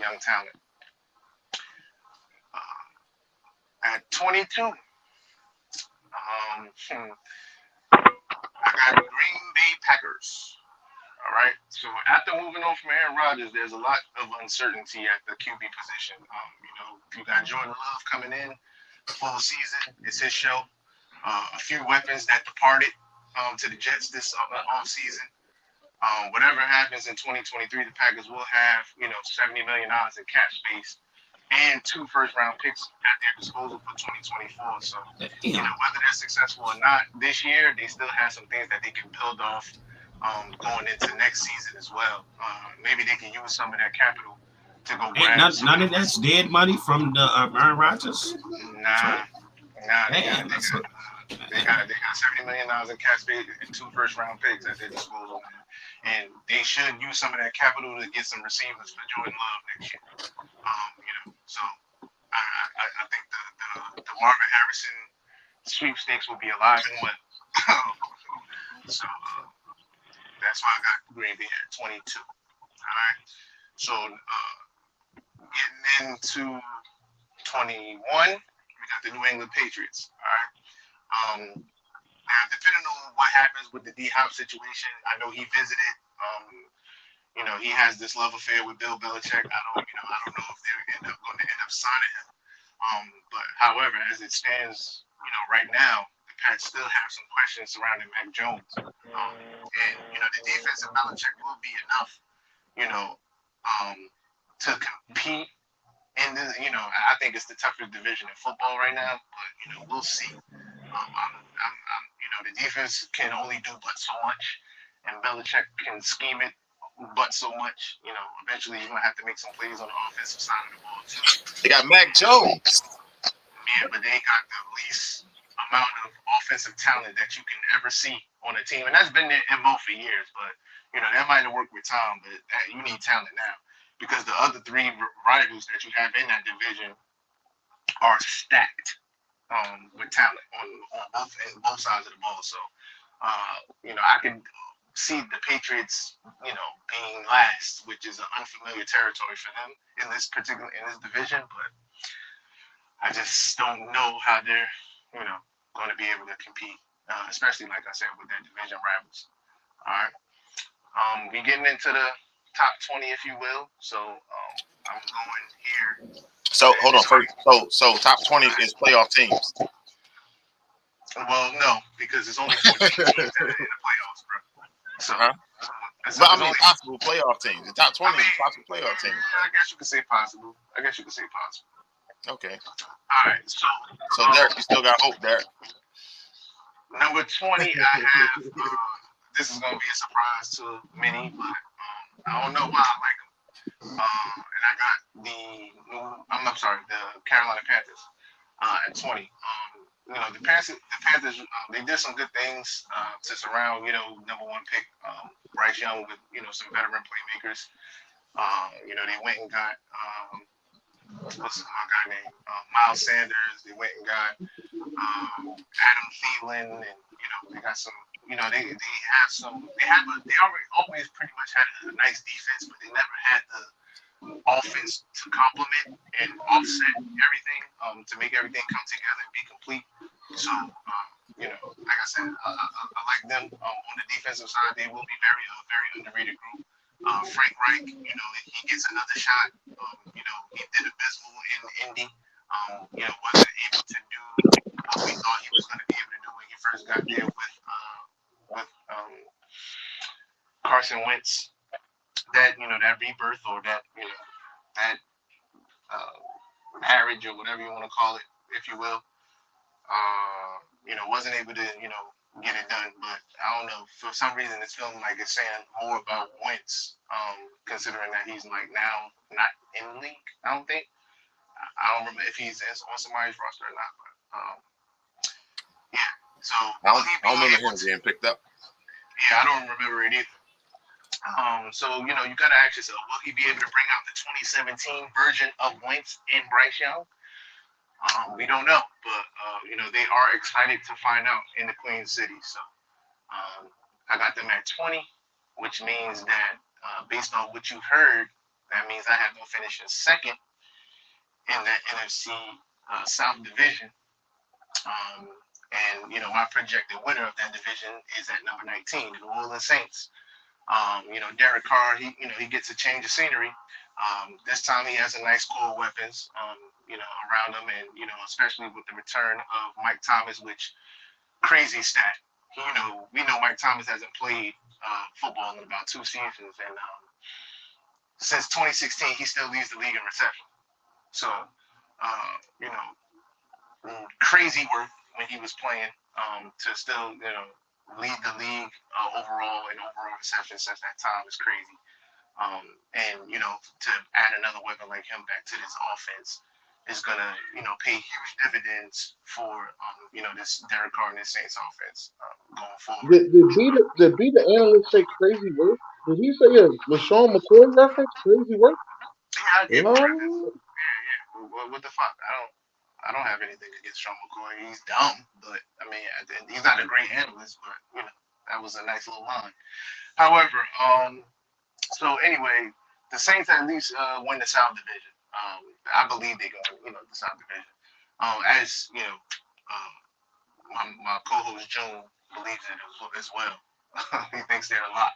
Young talent. At 22, I got Green Bay Packers. All right. So after moving on from Aaron Rodgers, there's a lot of uncertainty at the QB position. You got Jordan Love coming in full season. It's his show. A few weapons that departed to the Jets this offseason. Whatever happens in 2023, the Packers will have, $70 million in cap space and 2 first-round picks at their disposal for 2024. So, whether they're successful or not this year, they still have some things that they can build off going into next season as well. Maybe they can use some of that capital to go grab. None of that's dead money from the Aaron Rodgers? Nah. They got $70 million in cap space and 2 first-round picks at their disposal. And they should use some of that capital to get some receivers for Jordan Love next year. So I think the Marvin Harrison sweepstakes will be alive and well. So that's why I got Green Bay at 22. All right. So getting into 21, we got the New England Patriots. All right. Now, depending on what happens with the D-Hop situation, I know he visited. He has this love affair with Bill Belichick. I don't know if they're going to end up signing him. But however, as it stands, right now, the Pats still have some questions surrounding Mac Jones. And the defense of Belichick will be enough, to compete. And I think it's the toughest division in football right now. But we'll see. The defense can only do but so much, and Belichick can scheme it but so much. Eventually you're gonna have to make some plays on the offensive side of the ball too. They got Mac Jones. Yeah, but they got the least amount of offensive talent that you can ever see on a team, and that's been their MO for years. But that might have worked with Tom, but you need talent now because the other 3 rivals that you have in that division are stacked. With talent on both sides of the ball. So, I can see the Patriots, being last, which is an unfamiliar territory for them in this division. But I just don't know how they're, going to be able to compete, especially, like I said, with their division rivals. All right. We're getting into the top 20, if you will. So, I'm going here. So hold on first. So top 20 is playoff teams. Well, no, because it's only 14 teams that are in the playoffs, bro. So But I mean, possible playoff teams. The top 20 possible playoff teams. I guess you could say possible. Okay. All right. So Derek, you still got hope, Derek. Number 20, I have. This is gonna be a surprise to many, but I don't know why I like him. And I got the Carolina Panthers at 20. The Panthers, they did some good things to surround, number one pick Bryce Young with, some veteran playmakers. They went and got what's my guy name? Miles Sanders. They went and got Adam Thielen, and they got some. They always pretty much had a nice defense, but they never had the offense to complement and offset everything to make everything come together and be complete. So, like I said, I like them on the defensive side. They will be very underrated group. Frank Reich, he gets another shot. He did abysmal in Indy. Wasn't able to do what we thought he was going to be able to do when he first got there with Carson Wentz. That rebirth or that marriage or whatever you want to call it, if you will. Wasn't able to get it done, but I don't know. For some reason, it's feeling like it's saying more about Wentz, considering that he's like now not in the league. I don't think. I don't remember if he's on somebody's roster or not, but yeah. So I don't remember him being picked up. Yeah, I don't remember it either. So you gotta ask yourself, will he be able to bring out the 2017 version of Wentz and Bryce Young? We don't know, but they are excited to find out in the Queen City. So I got them at 20, which means that based on what you heard, that means I have them finishing second in the NFC South Division. And my projected winner of that division is at number 19, the New Orleans Saints. Derek Carr, he gets a change of scenery. This time he has a nice core weapons, around him, and especially with the return of Mike Thomas, which crazy stat. We know Mike Thomas hasn't played football in about 2 seasons, and since 2016 he still leads the league in reception. So, crazy work when he was playing to still lead the league overall reception since that time is crazy. And to add another weapon like him back to this offense is gonna pay huge dividends for this Derek Carr and this Saints offense going forward. Did the analyst say crazy work? Did he say a LaShawn McCoy reference? Crazy work? Yeah. What the fuck? I don't have anything against Sean McCoy. He's dumb, but I mean, he's not a great analyst, but that was a nice little line. However, so anyway, the Saints at least win the South Division. I believe they're going to, the South Division. As my co-host June believes it as well. He thinks they're a lot.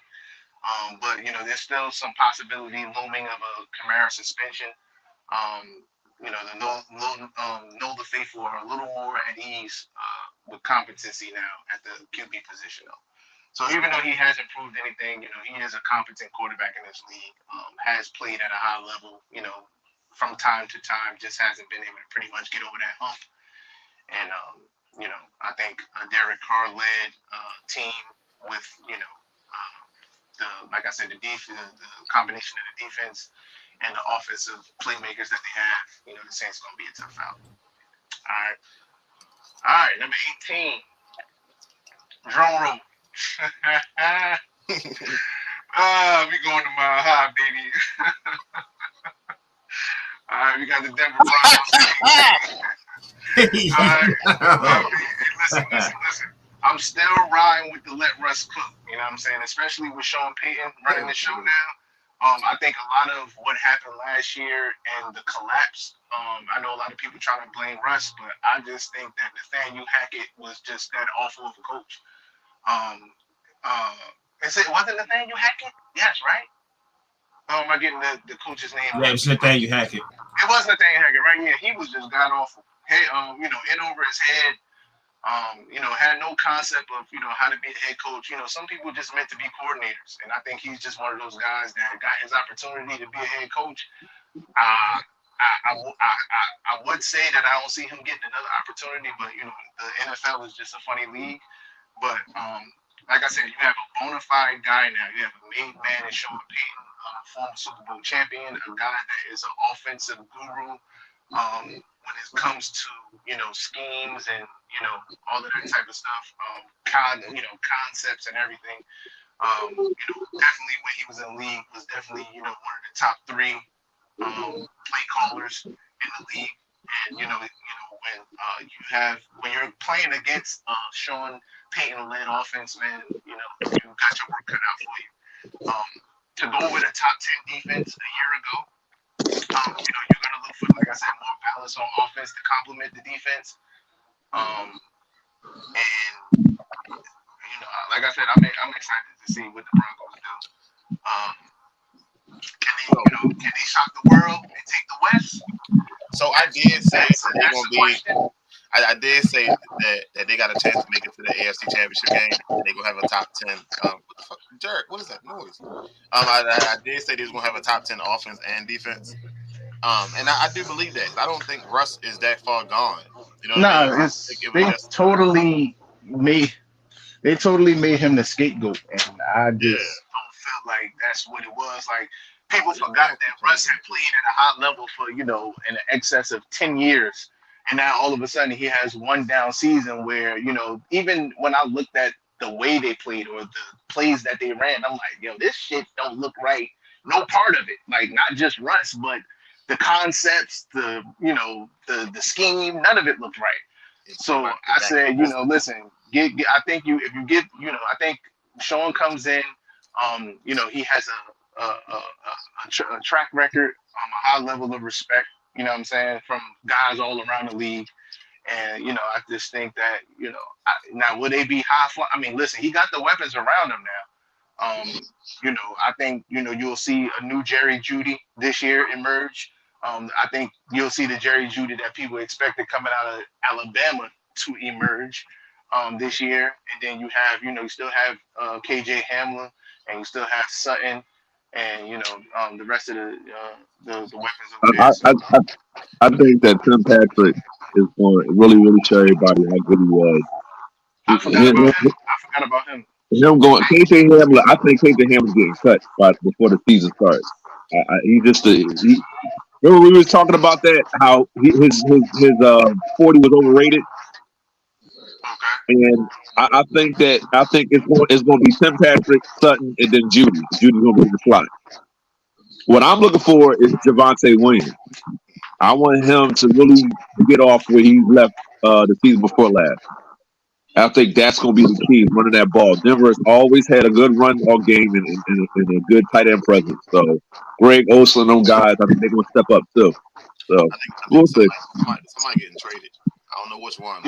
But there's still some possibility looming of a Kamara suspension. The faithful are a little more at ease with competency now at the QB position, though. So even though he hasn't proved anything, he is a competent quarterback in this league. Has played at a high level, from time to time. Just hasn't been able to pretty much get over that hump. And I think a Derek Carr-led team with like I said, the combination of the defense and the offensive playmakers that they have, the Saints gonna be a tough out. All right, number 18. Drum roll. We going to Mile High, baby. All right, we got the Denver Broncos. Listen. I'm still riding with the let Russ cook. You know what I'm saying? Especially with Sean Payton running the show now. I think a lot of what happened last year and the collapse, I know a lot of people trying to blame Russ, but I just think that Nathaniel Hackett was just that awful of a coach. It wasn't Nathaniel Hackett? Yes, right? Am I getting the coach's name? Yeah, it was Nathaniel Hackett. It was Nathaniel Hackett, right? Yeah, he was just god awful. Hey, in over his head. Had no concept of, how to be a head coach. Some people just meant to be coordinators. And I think he's just one of those guys that got his opportunity to be a head coach. I would say that I don't see him getting another opportunity, but, the NFL is just a funny league. But, like I said, you have a bona fide guy now. You have a made man in Sean Payton, former Super Bowl champion, a guy that is an offensive guru. When it comes to schemes and all of that type of stuff, concepts and everything. Definitely when he was in the league was definitely one of the top three play callers in the league. And when you're playing against Sean Payton led offense, man, you got your work cut out for you. To go with a top 10 defense a year ago. You're gonna look for, like I said, more balance on offense to complement the defense. And like I said, I'm excited to see what the Broncos do. Can they shock the world and take the West? So I did say that they're gonna be. I did say that they got a chance to make it to the AFC Championship game. They're gonna have a top 10. What the fuck, Derek? What is that noise? I did say they was gonna have a top 10 offense and defense. And I do believe that. I don't think Russ is that far gone. You know what I mean? They totally made him the scapegoat, and I just don't feel like that's what it was. Like, people forgot that Russ had played at a high level for in excess of 10 years, and now all of a sudden he has one down season where even when I looked at the way they played or the plays that they ran, I'm like, yo, this shit don't look right. No part of it, like not just Russ, but the concepts, the scheme, none of it looked right. So I said, listen, I think I think Sean comes in, he has a track record, a high level of respect, you know what I'm saying, from guys all around the league. And, I just think that, now will they be high fly? I mean, listen, he got the weapons around him now. I think, you'll see a new Jerry Jeudy this year emerge. I think you'll see the Jerry Jeudy that people expected coming out of Alabama to emerge this year. And then you have, you still have KJ Hamler, and you still have Sutton, and the rest of the weapons over there. I think that Tim Patrick is going to really, really show everybody how good he was. I forgot about him. Him going KJ Hamler. I think KJ Hamler's getting cut before the season starts. Remember we was talking about that, how his 40 was overrated. And I think it's going to be Tim Patrick, Sutton, and then Jeudy. Judy's going to be in the slot. What I'm looking for is Javonte Williams. I want him to really get off where he left the season before last. I think that's going to be the key, running that ball. Denver has always had a good run ball game and a good tight end presence. So Greg Olsen, them guys, I think they're going to step up too. So I think somebody getting traded. I don't know which one.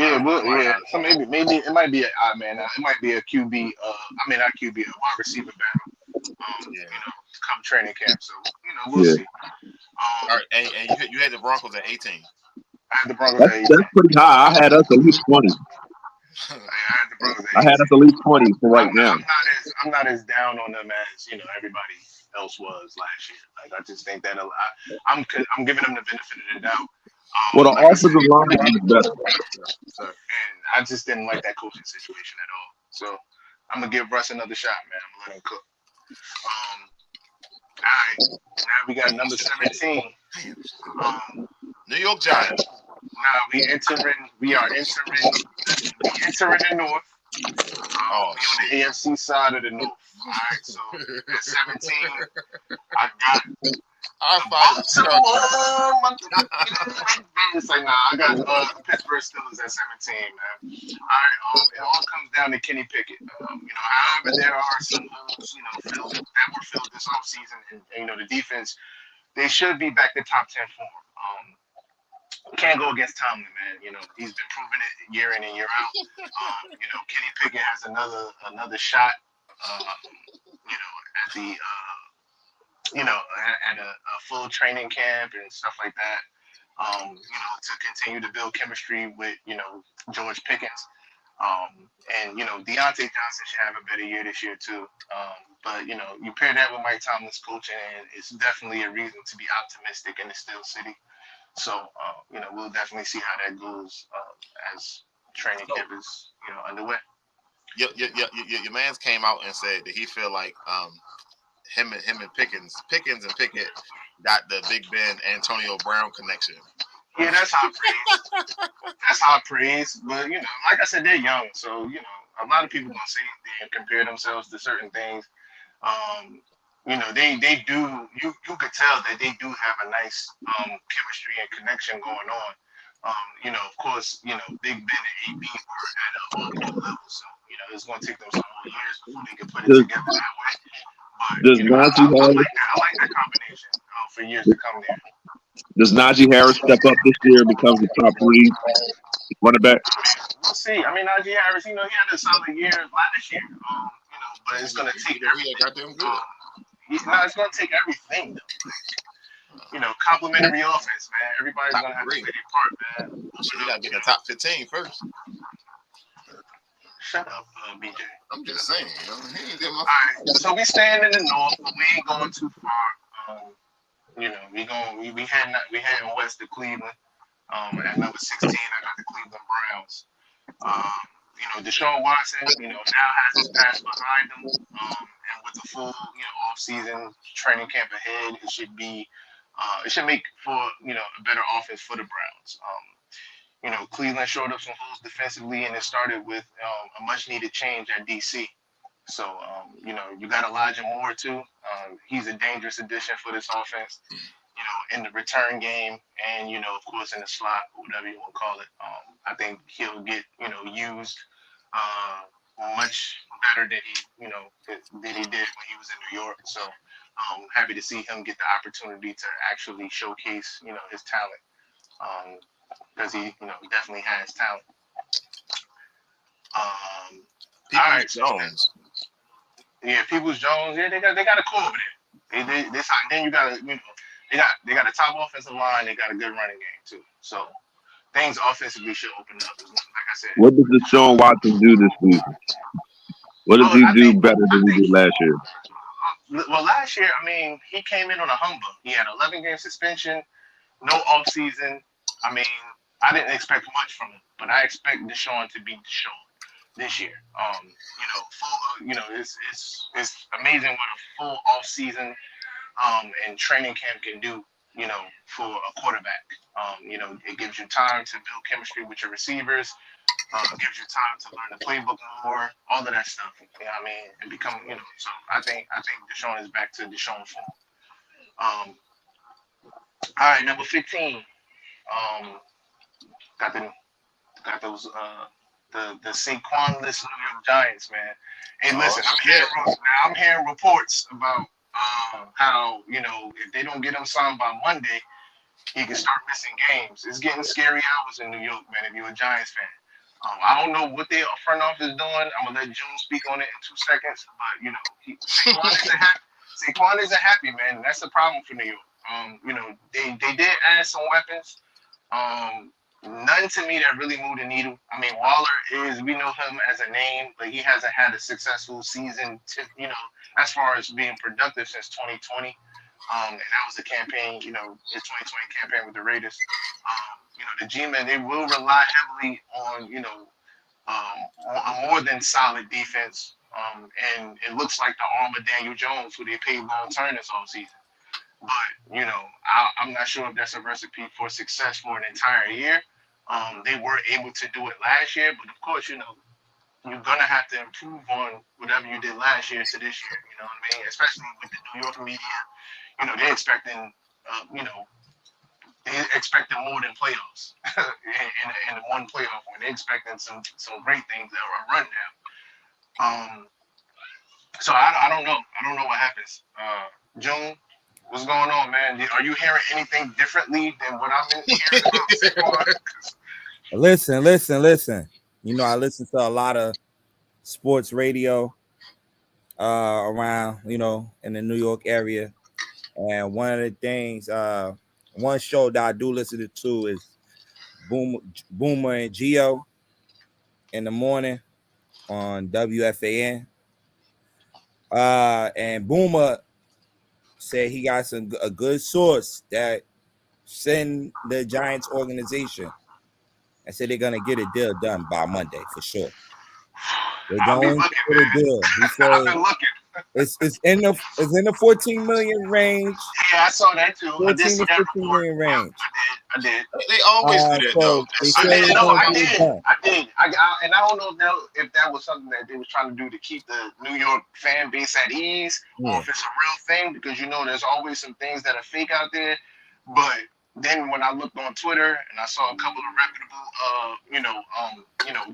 So maybe it might be it might be a QB. Not QB, a wide receiver battle. Come training camp. So we'll see. All right, and you had the Broncos at 18. I had the Broncos at 18. That's pretty high. I had us at least 20. I had us at least 20 for right now. I'm not as down on them as everybody else was last year. Like, I just think that I'm giving them the benefit of the doubt. Well, the offensive line is better. And I just didn't like that coaching situation at all. So I'm gonna give Russ another shot, man. I'm gonna let him cook. All right, now we got number 17. New York Giants. Now we are entering the North. On the AFC side of the North. All right, so at 17, I got I got Pittsburgh Steelers at 17, man. All right, it all comes down to Kenny Pickett. However, there are some holes, that were filled this offseason, and the defense, they should be back to top 10 form. Can't go against Tomlin, man. He's been proving it year in and year out. Kenny Pickett has another shot. At the at a full training camp and stuff like that. To continue to build chemistry with George Pickens. And Deontay Johnson should have a better year this year too. But you pair that with Mike Tomlin's coaching, and it's definitely a reason to be optimistic in the Steel City. So we'll definitely see how that goes as training camp is underway. Your man's came out and said that he feel like him and Pickens and Pickett got the Big Ben Antonio Brown connection. Yeah, that's high praise. That's high praise. But like I said, they're young, so a lot of people gonna say they compare themselves to certain things. They do. You could tell that they do have a nice chemistry and connection going on. Of course, Big Ben and AB were at an all-pro level, so it's going to take them some more years before they can put it together that way. But I like that combination for years to come there. Does Najee Harris step up this year and becomes the top 3 running back? We'll see. I mean, Najee Harris, he had a solid year last year. But it's going to take everything. It's going to take everything, though. Complimentary offense, man. Everybody's going to have to play their part, man. So you got to get in the top 15 first. Shut up, BJ. I'm just saying. All right, so we staying in the north, but we ain't going too far. We heading west to Cleveland. At number 16, I got the Cleveland Browns. Deshaun Watson, now has his past behind him, and with the full, off-season training camp ahead, it should make for, a better offense for the Browns. Cleveland showed up some holes defensively, and it started with a much-needed change at DC. So, you got Elijah Moore too. He's a dangerous addition for this offense. In the return game, and of course in the slot, whatever you want to call it. I think he'll get used much better than he did when he was in New York. So happy to see him get the opportunity to actually showcase his talent, because he definitely has talent. All right, Jones. Yeah, Peoples Jones. Yeah, they got a core over there. Then you got they got a top offensive line. They got a good running game too. So things offensively should open up. Like I said. What does Deshaun Watson do this season? What does he do better than he did last year? Well, last year, I mean, he came in on a humble. He had 11-game suspension, no offseason. I mean, I didn't expect much from him, but I expect Deshaun to be Deshaun this year. It's amazing what a full offseason and training camp can do, for a quarterback. It gives you time to build chemistry with your receivers. Gives you time to learn the playbook more, all of that stuff. And become, So I think Deshaun is back to Deshaun form. All right, number 15. Got those the Saquon-less New York Giants, man. Hey, listen, I'm hearing reports about how if they don't get him signed by Monday, he can start missing games. It's getting scary hours in New York, man. If you're a Giants fan. I don't know what their front office is doing. I'm gonna let June speak on it in 2 seconds. But Saquon isn't happy, man. And that's the problem for New York. They did add some weapons. None to me that really moved the needle. I mean, Waller we know him as a name, but he hasn't had a successful season as far as being productive since 2020. And that was the campaign, the 2020 campaign with the Raiders. The G-men, they will rely heavily on, a more than solid defense. And it looks like the arm of Daniel Jones, who they paid long-term this offseason. But, I'm not sure if that's a recipe for success for an entire year. They were able to do it last year, but of course, you're going to have to improve on whatever you did last year to this year, you know what I mean? Especially with the New York media, they're expecting, they're expecting more than playoffs in one playoff win. They're expecting some great things that are run now. So I don't know. I don't know what happens. June, what's going on, man? Are you hearing anything differently than what I'm hearing about? Listen. I listen to a lot of sports radio around, in the New York area. And one of the things, one show that I do listen to is Boomer and Geo. in the morning on WFAN. And Boomer said he got a good source that send the Giants organization and said they're gonna get a deal done by Monday for sure. They're I'll be going looking, to get a man. deal. He I've said been looking. it's in the 14 million range. Yeah, I saw that too. I did 14 see to that 15 report. million Yeah, range. I did. They always do that though. So they As said soon I as did. they they're No, gonna I get it did. done. And I don't know if that was something that they was trying to do to keep the New York fan base at ease, or Yeah. if it's a real thing, because there's always some things that are fake out there. But then when I looked on Twitter and I saw a couple of reputable,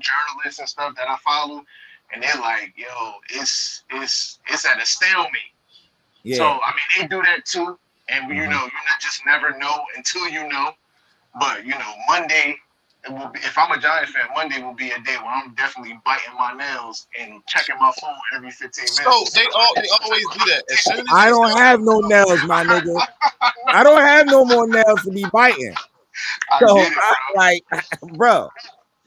journalists and stuff that I follow, and they're like, "Yo, it's at a stalemate." So Yeah. I mean, they do that too, and you not just never know until you know. But Monday, it will be, if I'm a Giant fan, Monday will be a day where I'm definitely biting my nails and checking my phone every 15 So minutes. they always do that. As soon as I they don't start have no nails, my nigga. I don't have no more nails to be biting. I So get it, bro,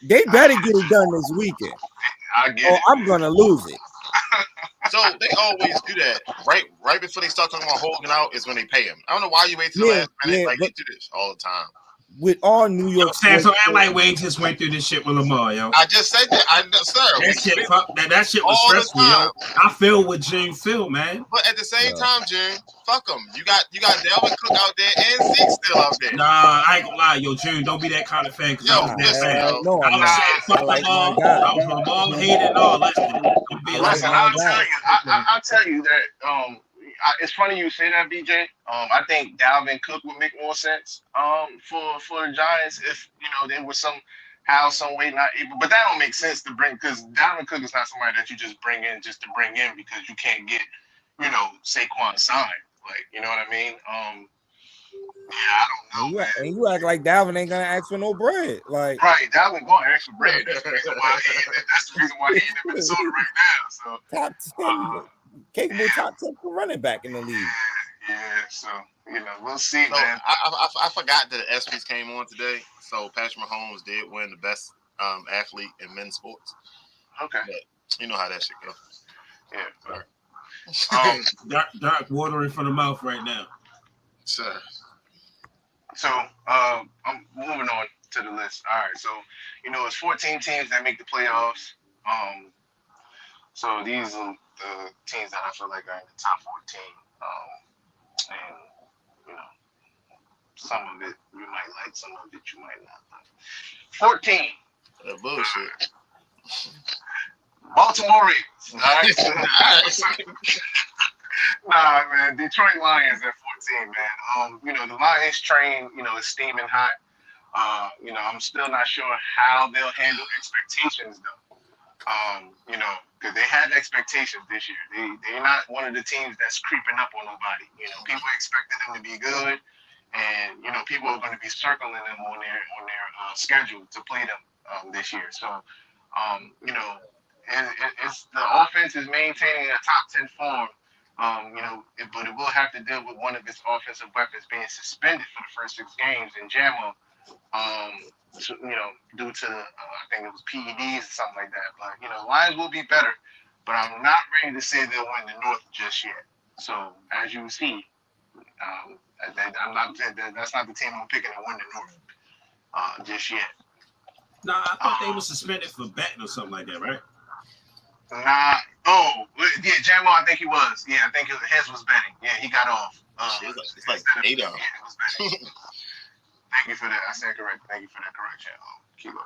they better get it done this weekend. I get Or it. I'm gonna lose it. So they always do that. Right before they start talking about holding out is when they pay him. I don't know why you wait till the last minute. Like, they do this all the time. With all New York Sam, so sports, act like Wade just went through this shit with Lamar, yo. I just said that. Sir, That shit was all the stressful, yo. time. I feel what June feel, man. But at the same time, June, fuck them. You got Dalvin Cook out there and Zeke still out there. Nah, I ain't gonna lie, yo, June, don't be that kind of fan, because I Yo, was that listen, fan. yo. no, I'm I was not. saying fuck I like my Lamar. guy. I was Lamar hating and all. Listen, don't be I like like Listen, my guy. I'll tell you that. It's funny you say that, BJ. I think Dalvin Cook would make more sense. For the Giants if they were some way not able, but that don't make sense to bring, because Dalvin Cook is not somebody that you just bring in just to bring in because you can't get Saquon signed. Like, you know what I mean? Yeah, I don't know, man. And you act like Dalvin ain't gonna ask for no bread. Like, Right, Dalvin going to extra bread. That's the reason why he's in Minnesota right now. So top 10, capable top 10 running back in the league. yeah. So we'll see, So man. I forgot that the ESPYs came on today. So Patrick Mahomes did win the best athlete in men's sports. Okay. But you know how that shit go. Yeah. dark watering from the mouth right now. Sir. So I'm moving on to the list. All right. So it's 14 teams that make the playoffs. So these are the teams that I feel like are in the top 14. And some of it you might like, some of it you might not like. 14. That bullshit. Baltimore Ravens. All right. Nah, man. Detroit Lions at 14, man. The Lions train, is steaming hot. I'm still not sure how they'll handle expectations, though. Because they had expectations this year. They're not one of the teams that's creeping up on nobody. People expected them to be good, and people are going to be circling them on their schedule to play them this year. So, it's the offense is maintaining a top 10 form. But it will have to deal with one of its offensive weapons being suspended for the first 6 games in JAMA. Due to I think it was PEDs or something like that. But Lions will be better, but I'm not ready to say they'll win the North just yet. So as you see, that's not the team I'm picking to win the North just yet. Nah, I thought they were suspended for betting or something like that, right? Nah. Oh, yeah, Jamo, I think he was. Yeah, I think his was betting. Yeah, he got off. It's like 8 of them. Yeah, it was betting. Thank you for that. I said correct. Thank you for that correction. Kilo.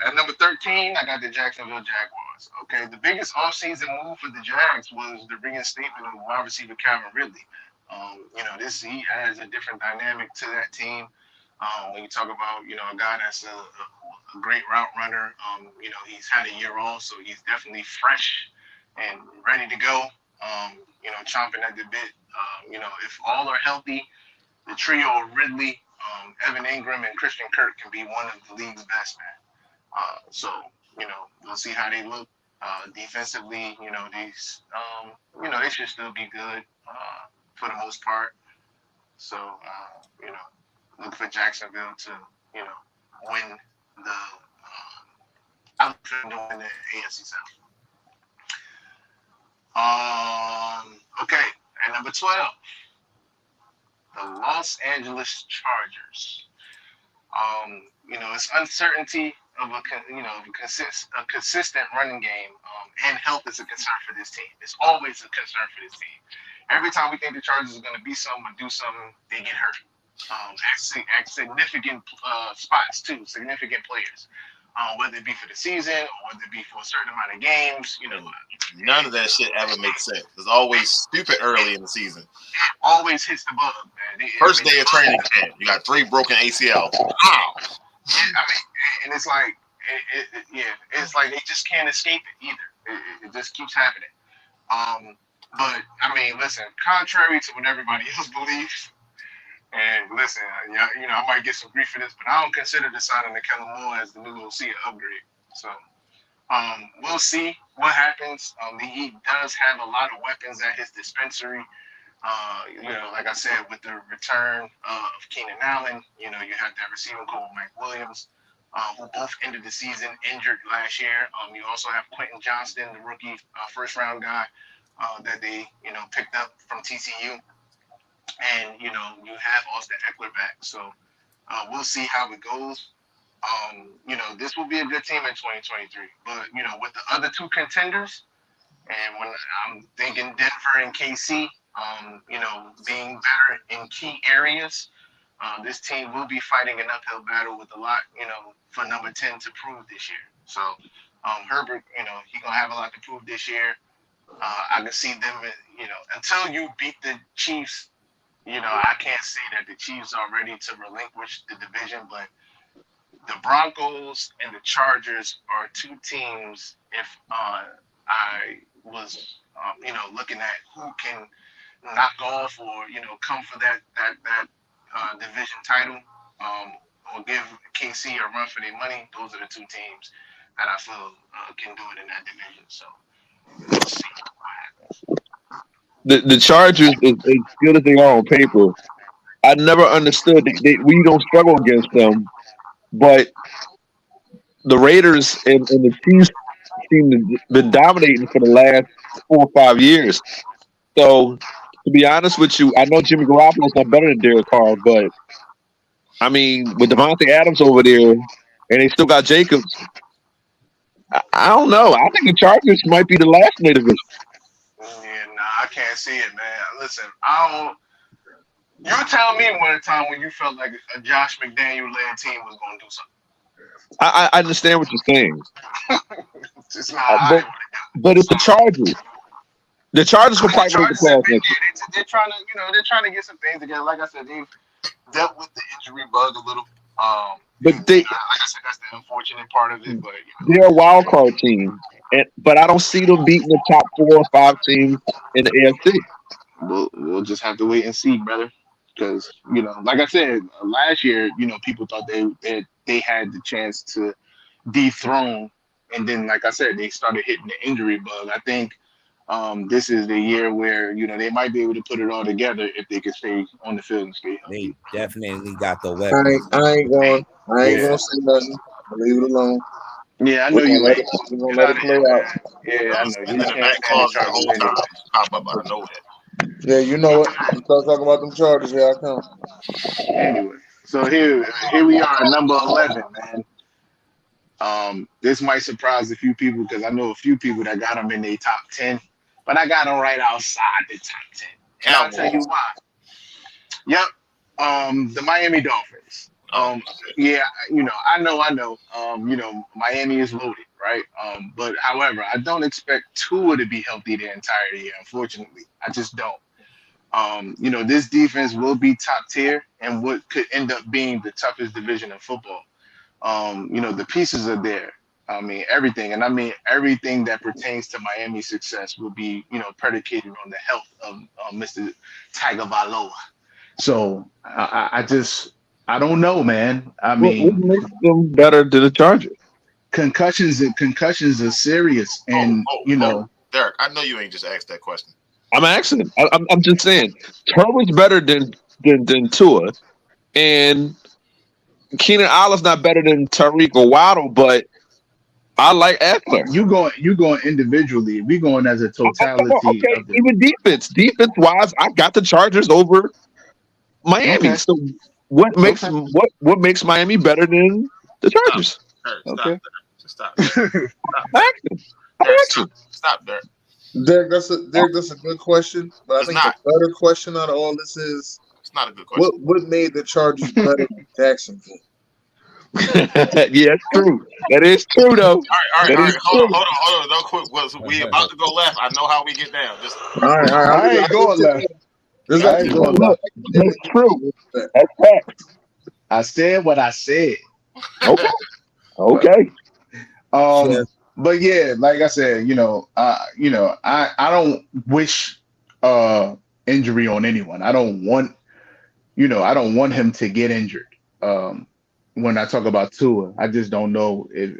At number 13, I got the Jacksonville Jaguars. Okay, the biggest offseason move for the Jags was the reinstatement of wide receiver Calvin Ridley. He adds a different dynamic to that team. When you talk about, a guy that's a great route runner, he's had a year off, so he's definitely fresh and ready to go. Chomping at the bit. If all are healthy, the trio of Ridley, Evan Ingram, and Christian Kirk can be one of the league's best, man. So, we'll see how they look defensively. They should still be good for the most part. So, look for Jacksonville to, win the. I look for them in the AFC South. Okay, at number 12, the Los Angeles Chargers. It's uncertainty of a consistent running game, and health is a concern for this team. It's always a concern for this team. Every time we think the Chargers are going to be something or do something, they get hurt. At significant spots too, significant players. Whether it be for the season or whether it be for a certain amount of games, None of that shit ever makes sense. It's always stupid early in the season. Always hits the bug, man. First day of training camp, you got 3 broken ACLs. Wow. And it's like, it's like they just can't escape it either. It just keeps happening. But I mean, listen, contrary to what everybody else believes, and listen, I might get some grief for this, but I don't consider the signing of Kellen Moore as the new OC an upgrade. So we'll see what happens. He does have a lot of weapons at his dispensary. Like I said, with the return of Keenan Allen, you have that receiving core with Mike Williams, who both ended the season injured last year. You also have Quentin Johnston, the rookie first-round guy that they, picked up from TCU. And, you have Austin Eckler back. So we'll see how it goes. This will be a good team in 2023. But, with the other 2 contenders, and when I'm thinking Denver and KC, being better in key areas, this team will be fighting an uphill battle with a lot, for number 10 to prove this year. So Herbert, he's going to have a lot to prove this year. I can see them, until you beat the Chiefs, I can't say that the Chiefs are ready to relinquish the division, but the Broncos and the Chargers are 2 teams. If I was, looking at who can knock off or, come for that division title, or give KC a run for their money, those are the 2 teams that I feel can do it in that division. So we'll see what happens. The Chargers, as good as they are on paper, I never understood we don't struggle against them, but the Raiders and the Chiefs seem to have been dominating for the last 4 or 5 years. So, to be honest with you, I know Jimmy Garoppolo's not better than Derek Carr, but I mean, with Devontae Adams over there, and they still got Jacobs, I don't know. I think the Chargers might be the last in the division. I can't see it, man. Listen, you tell me one time when you felt like a Josh McDaniel-led team was going to do something. I understand what you're saying. It's not but it's the Chargers. The Chargers will probably make the playoffs. They're trying to get some things together. Like I said, they've dealt with the injury bug a little. But like I said, that's the unfortunate part of it. But they're a wild card team, but I don't see them beating the top 4 or 5 teams in the AFC. We'll just have to wait and see, brother. Because like I said, last year, people thought they had the chance to dethrone, and then, like I said, they started hitting the injury bug. I think this is the year where they might be able to put it all together if they could stay on the field and stay healthy. They definitely got the weapons. I ain't gonna say nothing. Leave it alone. Yeah, I know you ain't. We're gonna let it play out. Yeah, I know. And then the back clause the whole time pop up out of nowhere. Yeah, you know it. You start talking about them Chargers, here I come. Anyway, so here we are, number 11, man. This might surprise a few people because I know a few people that got them in their top 10, but I got them right outside the top 10. And I'll tell you why. Yep. The Miami Dolphins. Yeah, I know. Miami is loaded, right? But however, I don't expect Tua to be healthy the entire year. Unfortunately, I just don't. This defense will be top tier and what could end up being the toughest division in football. The pieces are there. Everything, and everything that pertains to Miami's success will be, predicated on the health of Mr. Tagovailoa. So I don't know, man. What makes them better than the Chargers? Concussions are serious, and Derek, I know you ain't just asked that question. I'm asking. I'm just saying. Herbert's better than Tua, and Keenan Allen's not better than Tariq or Waddle, but I like Eckler. You going individually. We going as a totality Okay, of the. even defense wise, I got the Chargers over Miami. Okay. So what makes Okay. what makes Miami better than the Stop, Chargers? Dirk. Stop, Okay. Dirk. Just stop, Dirk. Stop, I Dirk. asked him. I Dirk, asked him. stop, Dirk. Derek, that's a good question, but I It's think not. the better question out of all this is It's not a good question. what made the Chargers better than Jacksonville? Yeah, it's true. That is true, though. All right. That is Hold true. on. Real quick. We about to go left. I know how we get down. Just All right. I ain't going left. I ain't going Look, left. that's true. That's fact. I said what I said. Okay. Okay. But yeah, like I said, I don't wish injury on anyone. I don't want him to get injured. When I talk about Tua, I just don't know if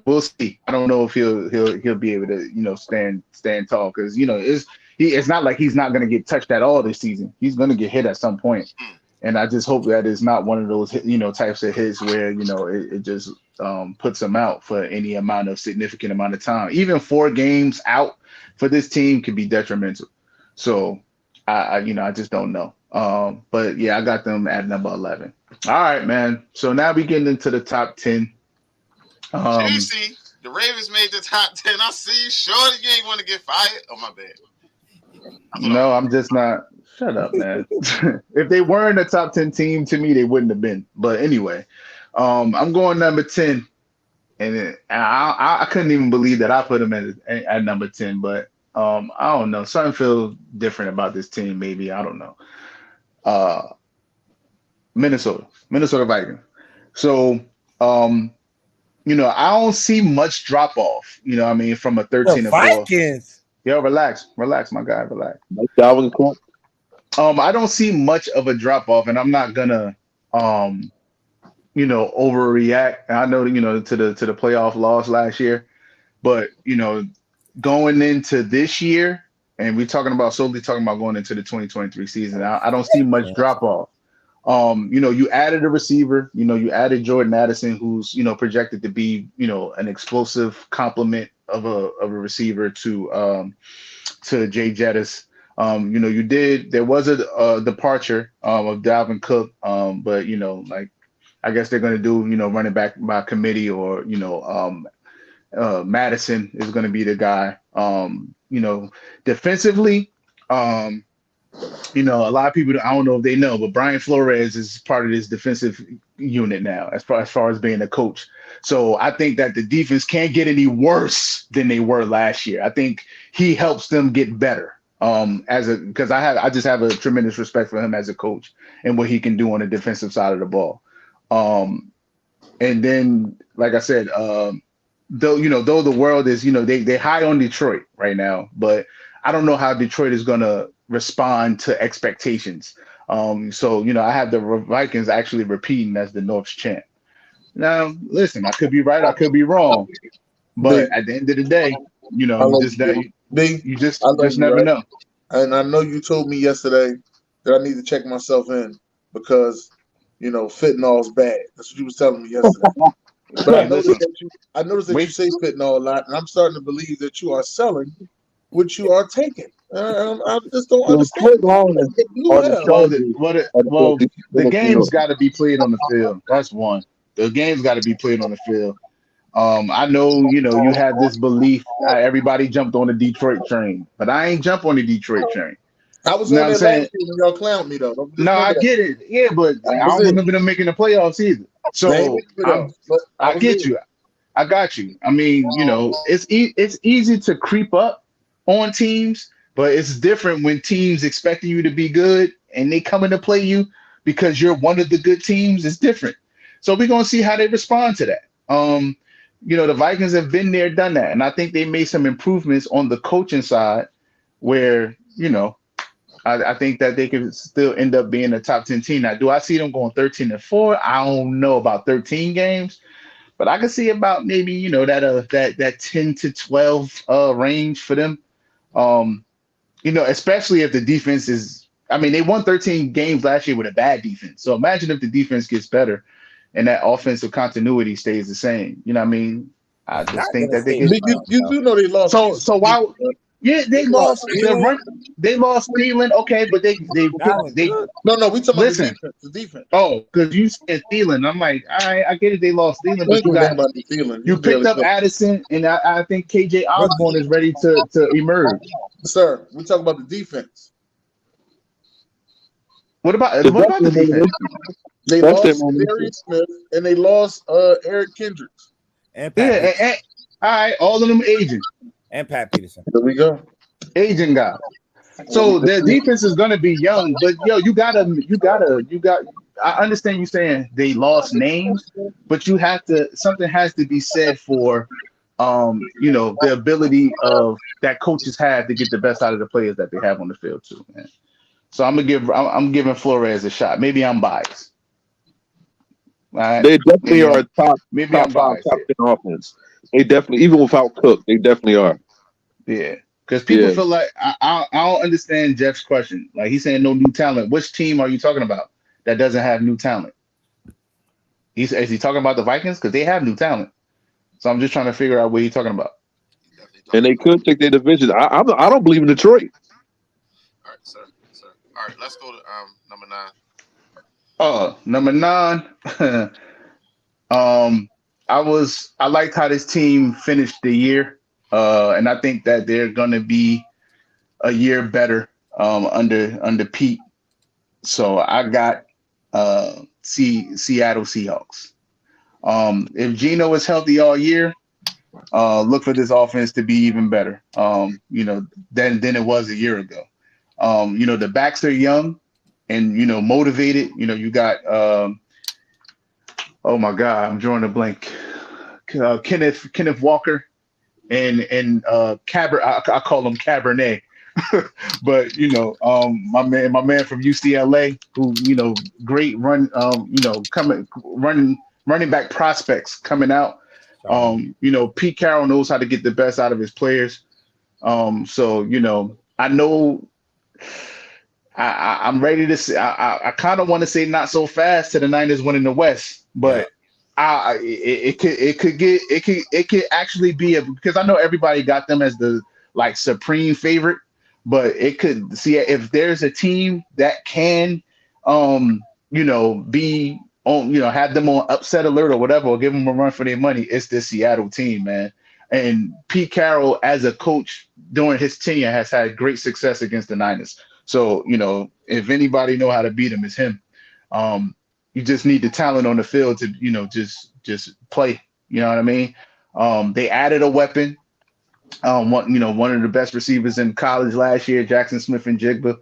we'll see. I don't know if he'll be able to stand tall because it's not like he's not going to get touched at all this season. He's going to get hit at some point, and I just hope that it's not one of those types of hits where it just puts him out for any significant amount of time. Even 4 games out for this team could be detrimental. So I just don't know. But yeah, I got them at number 11. All right, man. So now we getting into the top 10. Juicy. The Ravens made the top 10. I see you. Sure, you ain't want to get fired. Oh my bad. No, I'm just not. Shut up, man. If they weren't a top 10 team, to me, they wouldn't have been. But anyway, I'm going number 10, and I couldn't even believe that I put them at number 10. But I don't know. Something feels different about this team. Maybe I don't know. Minnesota Vikings. So, I don't see much drop off. From a 13 The and 4. Vikings. Yo, relax, my guy, relax. Dalvin Cook. I don't see much of a drop off, and I'm not gonna, overreact. I know, to the playoff loss last year, but going into this year, and we're solely talking about going into the 2023 season. I don't see much drop off. You added a receiver, you added Jordan Addison, who's, projected to be, an explosive complement of a receiver to Jay Jettis. There was a departure of Dalvin Cook, but I guess they're going to do, running back by committee, or, Madison is going to be the guy. Defensively, a lot of people, I don't know if they know, but Brian Flores is part of this defensive unit now, as far as being a coach. So I think that the defense can't get any worse than they were last year. I think he helps them get better. Because I just have a tremendous respect for him as a coach and what he can do on the defensive side of the ball. And then, like I said, though the world is, they high on Detroit right now, but I don't know how Detroit is going to respond to expectations. So I have the Vikings actually repeating as the North's champ. Now, listen, I could be right, I could be wrong, but at the end of the day, you just never know. And I know you told me yesterday that I need to check myself in because fentanyl's bad. That's what you was telling me yesterday. But I noticed that you say fentanyl a lot, and I'm starting to believe that you are selling what you are taking. I just don't understand. The game's got to be played on the field. That's one. The game's got to be played on the field. I know, you have this belief. Everybody jumped on the Detroit train, but I ain't jump on the Detroit train. I was on there last year when y'all clowned me, though. No, I get it. Yeah, but I don't remember them making the playoffs either. So I get you. I got you. I mean, it's easy to creep up on teams, but it's different when teams expecting you to be good and they coming to play you because you're one of the good teams. It's different. So we're gonna see how they respond to that. The Vikings have been there, done that, and I think they made some improvements on the coaching side, where I think that they could still end up being a top 10 team. Now, do I see them going 13-4? I don't know about 13 games, but I can see about maybe that 10 to 12 range for them. Especially if the defense is. I mean, they won 13 games last year with a bad defense. So imagine if the defense gets better and that offensive continuity stays the same. You know what I mean? I just Not think gonna that they say get. You do know they lost. So why? Yeah, they lost the Thielen. run. They lost Thielen. Okay, but they Thielen good. No, we talking listen. about the defense. Oh, because you said Thielen. I'm like, all right, I get it. They lost Thielen, We but ain't giving a damn about Thielen. you picked up Addison, and I think KJ Osborne is ready to emerge. Sir, we talking about the defense. What about the defense? They lost Darius Smith and they lost Eric Kendricks. And Pat Peterson. And all right, all of them aging. And Pat Peterson. There we go. Aging guy. So their defense is gonna be young, but yo, you got. I understand you saying they lost names, but something has to be said for, the ability of that coaches have to get the best out of the players that they have on the field too, man. So I'm giving Flores a shot. Maybe I'm biased. Right? They definitely are top Maybe top I'm five, biased. top 10 offense. They definitely, even without Cook, they definitely are. Yeah. Because people feel like I don't understand Jeff's question. Like he's saying no new talent. Which team are you talking about that doesn't have new talent? Is he talking about the Vikings? Because they have new talent. So I'm just trying to figure out what he's talking about. And they could take their division. I don't believe in Detroit. All right, sir. All right, let's go to number 9. Number 9. I liked how this team finished the year. And I think that they're gonna be a year better under Pete. So I got Seattle Seahawks. If Geno is healthy all year, look for this offense to be even better. Than it was a year ago. The backs are young and motivated. You got oh my God, I'm drawing a blank. Kenneth Walker and I call him Cabernet. But my man from UCLA, who great run, running back prospects coming out. Pete Carroll knows how to get the best out of his players. So I know I'm ready to say. I kind of want to say not so fast to the Niners winning the West, but it could actually be because I know everybody got them as the supreme favorite. But it could see if there's a team that can, be on, have them on upset alert or whatever, or give them a run for their money. It's this Seattle team, man. And Pete Carroll, as a coach during his tenure, has had great success against the Niners. So, if anybody know how to beat him, it's him. You just need the talent on the field to, just play. You know what I mean? They added a weapon. One of the best receivers in college last year, Jackson Smith-Njigba,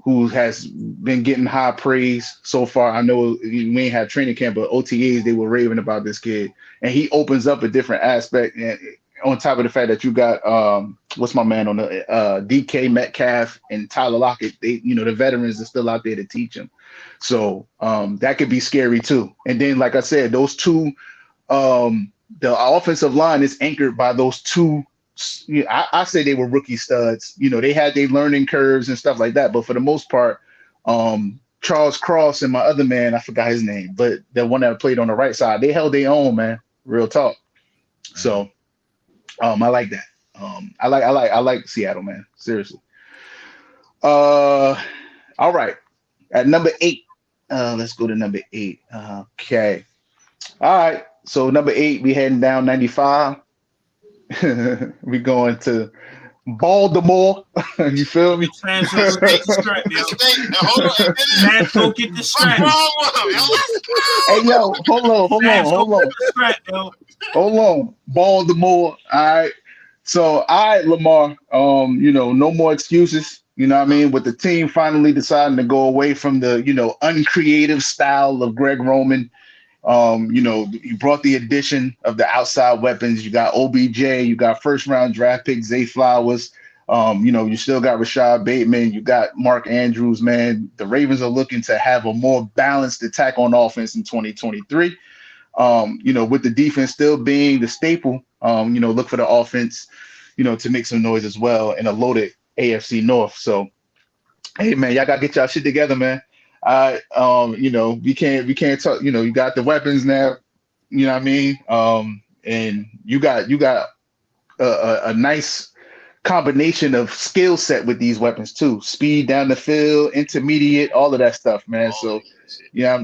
who has been getting high praise so far. I know we ain't had training camp, but OTAs, they were raving about this kid. And he opens up a different aspect. And on top of the fact that you got, what's my man on the DK Metcalf and Tyler Lockett, they, the veterans are still out there to teach him. So that could be scary too. And then, like I said, those two, the offensive line is anchored by those two. I say they were rookie studs. They had their learning curves and stuff like that. But for the most part, Charles Cross and my other man, I forgot his name, but the one that played on the right side, they held their own, man. Real talk. So I like that. I like Seattle, man. Seriously. All right. At number 8. Let's go to number 8. Okay. All right. So number 8, we heading down 95. We going to Baltimore. You feel me? Fans, go get the strap, yo. Fans, go get the strap. Hey, yo, hold on. Hold on. Baltimore. All right. So, all right, Lamar. No more excuses. You know what I mean? With the team finally deciding to go away from the, uncreative style of Greg Roman. You brought the addition of the outside weapons. You got OBJ, you got first round draft pick Zay Flowers. You still got Rashad Bateman, you got Mark Andrews, man. The Ravens are looking to have a more balanced attack on offense in 2023. With the defense still being the staple, look for the offense, to make some noise as well in a loaded AFC North. So, hey, man, y'all got to get y'all shit together, man. We can't talk, you got the weapons now, you know what I mean? and you got a nice combination of skill set with these weapons too. Speed down the field, intermediate, all of that stuff, man. So yeah.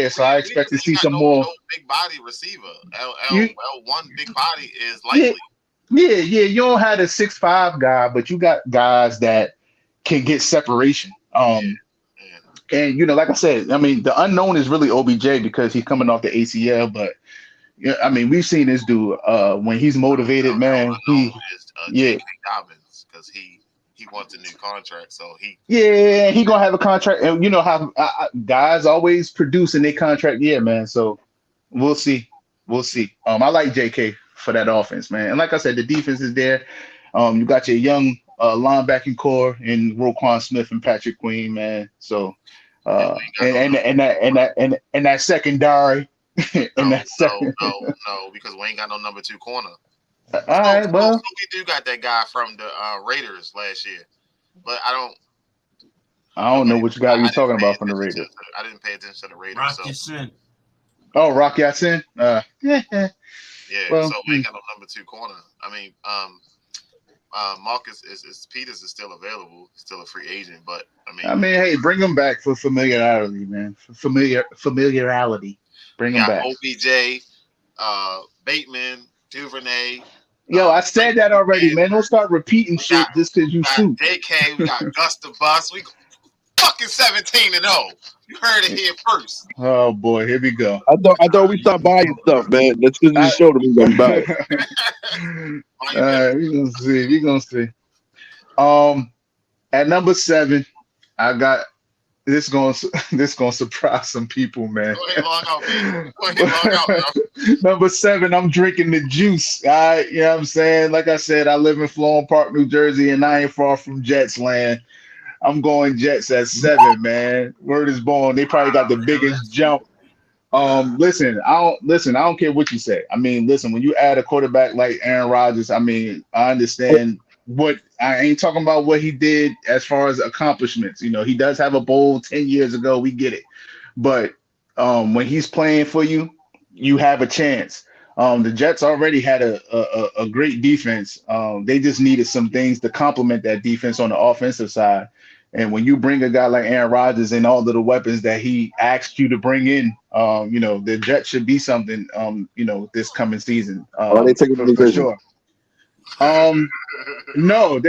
So I expect to see some more. No big body receiver. You- L1 big body is likely. Yeah. You don't have a 6'5" guy, but you got guys that can get separation. And like I said, I mean, the unknown is really OBJ because he's coming off the ACL. But yeah, I mean, we've seen this dude when he's motivated, man. J.K. Dobbins because he wants a new contract, so he gonna have a contract, and you know how guys always produce in their contract year, man. So we'll see. I like JK for that offense, man. And like I said, the defense is there. You got your young linebacking core in Roquan Smith and Patrick Queen, man. So and that secondary. No, because we ain't got no number 2 corner. All right, well, we do got that guy from the Raiders last year, but I don't know which guy you're talking about from the Raiders. I didn't pay attention to the Raiders. Rock Sin. Oh, Rock Ya-Sin? Yeah, well, so we ain't got no number 2 corner. I mean, Marcus Peters is still available, still a free agent, but I mean, hey, bring him back for familiarity, man. Familiarity. Bring him back. OBJ, Bateman, Duvernay. Yo, I said that already, man. Don't start repeating shit just because you shoot. JK, we got Gus the Bus. We fucking 17-0. You heard it here first. Oh boy, here we go. I thought we stopped buying stuff, man. That's because you showed them we gonna buy it. All right, we gonna see. At number 7, I got this gonna surprise some people, man. Go ahead, log out, man. Log out, Number 7, I'm drinking the juice. All right, you know what I'm saying? Like I said, I live in Florham Park, New Jersey, and I ain't far from Jets land. I'm going Jets at 7, man. Word is born. They probably got the biggest jump. Listen, I don't care what you say. I mean, listen, when you add a quarterback like Aaron Rodgers, I mean, I understand I ain't talking about what he did as far as accomplishments. You know, he does have a bowl 10 years ago. We get it. But when he's playing for you, you have a chance. The Jets already had a great defense. They just needed some things to complement that defense on the offensive side. And when you bring a guy like Aaron Rodgers and all of the weapons that he asked you to bring in, the Jets should be something, this coming season. They taking the division? For sure. No,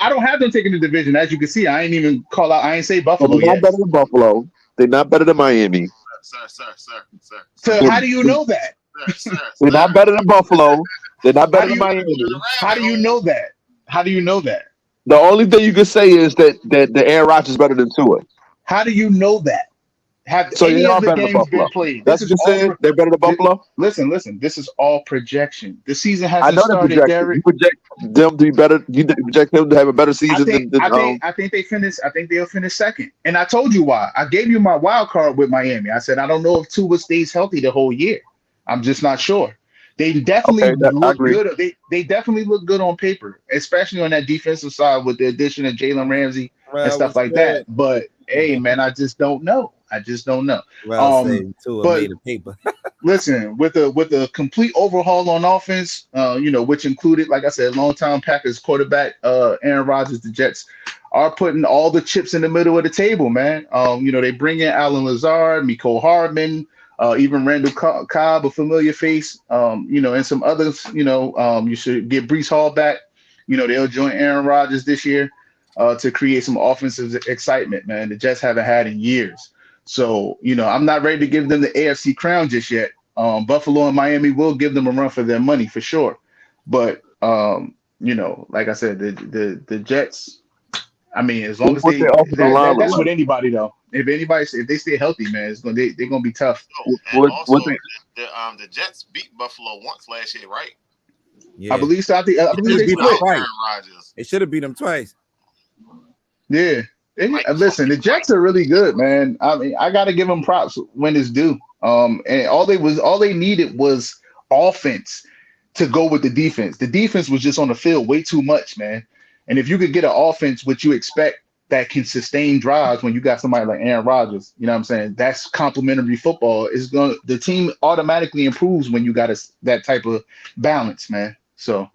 I don't have them taking the division. As you can see, I ain't even call out. I ain't say Buffalo They're not better than Buffalo. They're not better than Miami. Sir. So how do you know that? They're not better than Buffalo. They're not better than Miami. How do you know that? The only thing you can say is that the Aaron Rodgers is better than Tua. How do you know that? Have So any they are of the better than games been Buffalo. played? That's what you're saying? They're better than Buffalo? Listen. This is all projection. The season I hasn't know the started, projection. Derek. You project them to be better. You project them to have a better season I think they finish. I think they'll finish second. And I told you why. I gave you my wild card with Miami. I said I don't know if Tua stays healthy the whole year. I'm just not sure. They definitely look good. They definitely look good on paper, especially on that defensive side with the addition of Jalen Ramsey and stuff like that. But hey, man, I just don't know. Well, made a paper. Listen, with a complete overhaul on offense, which included, like I said, longtime Packers quarterback Aaron Rodgers, the Jets are putting all the chips in the middle of the table, man. They bring in Alan Lazard, Mecole Hardman, even Randall Cobb, a familiar face, and some others. You should get Breece Hall back. They'll join Aaron Rodgers this year to create some offensive excitement, man. The Jets haven't had in years. So, I'm not ready to give them the AFC crown just yet. Buffalo and Miami will give them a run for their money for sure. But, like I said, the Jets, I mean, as long as that's with anybody though. If they stay healthy, man, they're gonna be tough. The Jets beat Buffalo once last year, right? Yeah. I believe so. I believe they split. It should have beat them twice. Yeah. Listen, the Jets are really good, man. I mean, I got to give them props when it's due. And all they needed was offense to go with the defense. The defense was just on the field way too much, man. And if you could get an offense, which you expect that can sustain drives when you got somebody like Aaron Rodgers. You know what I'm saying? That's complementary football. The team automatically improves when you got that type of balance, man. So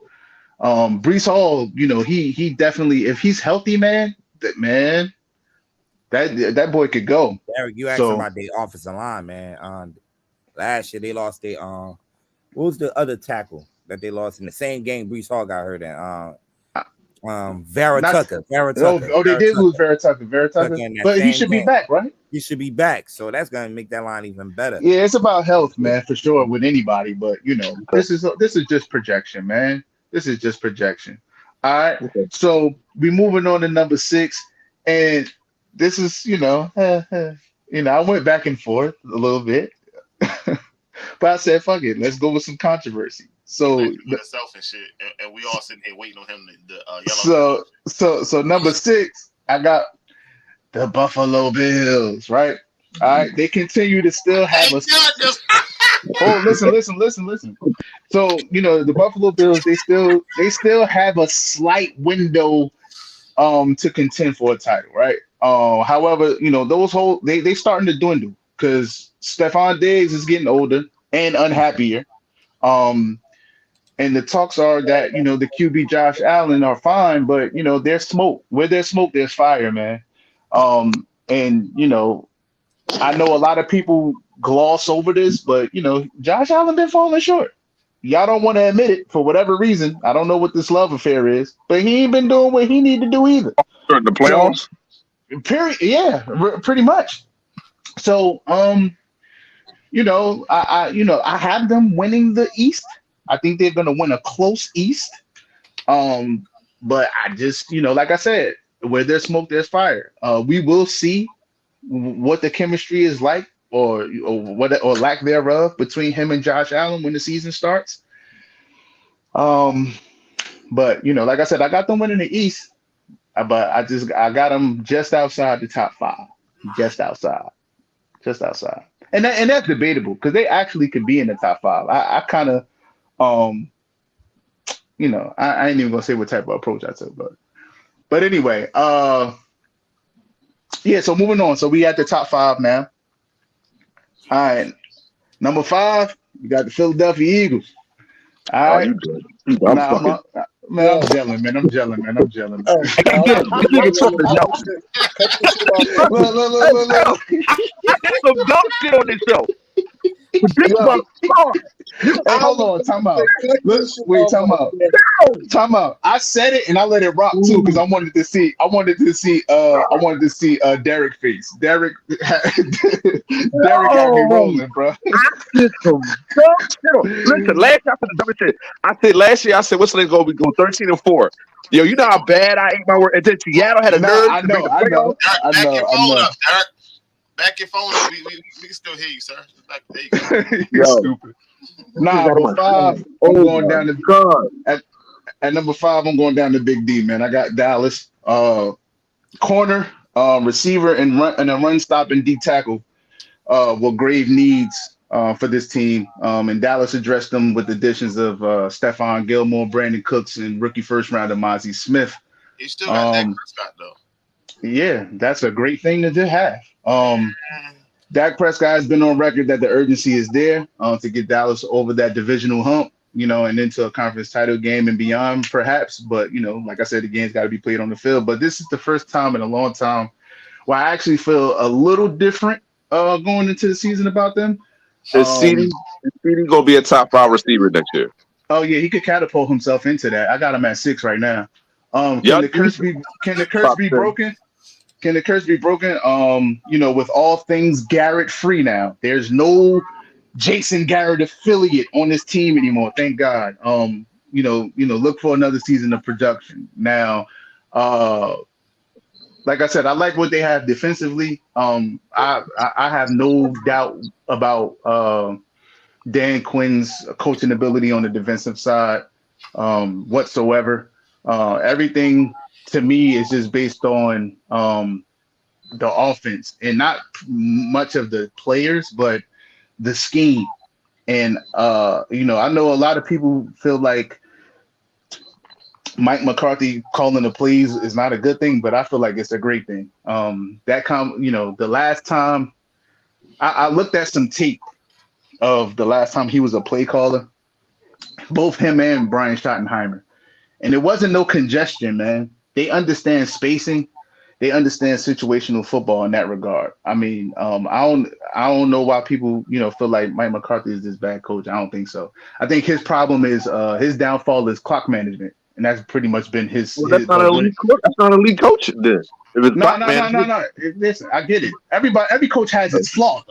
Brees Hall, he definitely, if he's healthy, man, that boy could go. Derek, you asked about the offensive line, man. Last year they lost their what was the other tackle that they lost in the same game Brees Hall got hurt in? Vera Tucker. They did lose Vera Tucker. But he should be back, right? He should be back. So that's gonna make that line even better. Yeah, it's about health, man, for sure with anybody. But this is just projection, man. This is just projection. All right. Okay. So we moving on to number 6, and this is I went back and forth a little bit, but I said, fuck it, let's go with some controversy. So himself and shit, and we all sitting here waiting on him to yellow. So number 6, I got the Buffalo Bills, right? All right, they continue to still have us. Oh, listen. So the Buffalo Bills, they still have a slight window to contend for a title, right? However, those they starting to dwindle because Stephon Diggs is getting older and unhappier. And the talks are that, the QB Josh Allen are fine, but, there's smoke. Where there's smoke, there's fire, man. And, I know a lot of people gloss over this, but, Josh Allen been falling short. Y'all don't want to admit it for whatever reason. I don't know what this love affair is, but he ain't been doing what he need to do either. In the playoffs? Period. Yeah, pretty much. So, I have them winning the East. I think they're going to win a close East. But I just, like I said, where there's smoke, there's fire. We will see what the chemistry is like or lack thereof between him and Josh Allen when the season starts. But, like I said, I got them winning the East, but I got them just outside the top 5, just outside. And that's debatable because they actually could be in the top 5. I kind of, I ain't even gonna say what type of approach I took, but anyway, yeah. So moving on. So we at the top 5 now. All right, number 5, we got the Philadelphia Eagles. All right, I'm gelling, man. I'm gelling. Look. Some dumb shit on this show. Hey, hold on, time out. Wait, time out. I said it and I let it rock too because I wanted to see Derek face. Derek had me rolling, bro. Listen, last year I put the dumb shit. I said what's it gonna go 13-4. Yo, you know how bad I ate my word, and then Seattle had a nerve. I know. Back your phone up. We can still hear you, sir. There you go. You're stupid. Number 5, I'm going down to at number 5. I'm going down to Big D, man. I got Dallas, corner, receiver, and a run stop and D tackle. Were grave needs for this team. And Dallas addressed them with additions of Stephon Gilmore, Brandon Cooks, and rookie first rounder Mozzie Smith. He still got Dak Prescott though. Yeah, that's a great thing to have. Dak Prescott has been on record that the urgency is there to get Dallas over that divisional hump, and into a conference title game and beyond, perhaps. But, like I said, the game's got to be played on the field. But this is the first time in a long time where I actually feel a little different going into the season about them. Is CD going to be a top 5 receiver next year? Oh, yeah, he could catapult himself into that. I got him at 6 right now. Can the curse be broken? Can the curse be broken? With all things Garrett free now, there's no Jason Garrett affiliate on this team anymore. Thank God. Look for another season of production. Now, like I said, I like what they have defensively. I have no doubt about Dan Quinn's coaching ability on the defensive side whatsoever. Everything to me is just based on the offense and not much of the players, but the scheme. And I know a lot of people feel like Mike McCarthy calling the plays is not a good thing, but I feel like it's a great thing. The last time I looked at some tape of the last time he was a play caller, both him and Brian Schottenheimer, and it wasn't no congestion, man. They understand spacing. They understand situational football in that regard. I mean, I don't know why people, feel like Mike McCarthy is this bad coach. I don't think so. I think his problem is his downfall is clock management, and that's pretty much been his. Well, that's not an elite coach. That's not an elite coach. Then if it's no. Listen, I get it. Every coach has its flaws.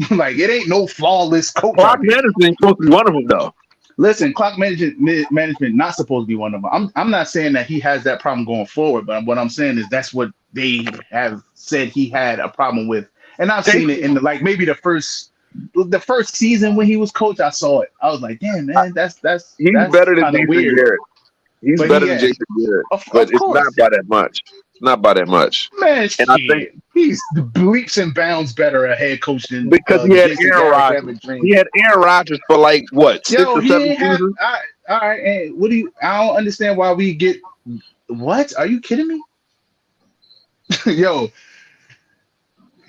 Like it ain't no flawless coach. Clock management ain't supposed to be one of them, though. Listen, clock management not supposed to be one of them. I'm not saying that he has that problem going forward, but what I'm saying is that's what they have said he had a problem with, and I've seen it in maybe the first season when he was coach. I saw it. I was like, damn, man, that's better than Jason Garrett. He's better than Jason Garrett, but it's not by that much. It's not by that much, man. And I think he's bleeps and bounds better a head coach than because he had Aaron Rodgers. He had Aaron Rodgers for 6 or 7 seasons. All right, and I don't understand why we get. What? Are you kidding me? Yo,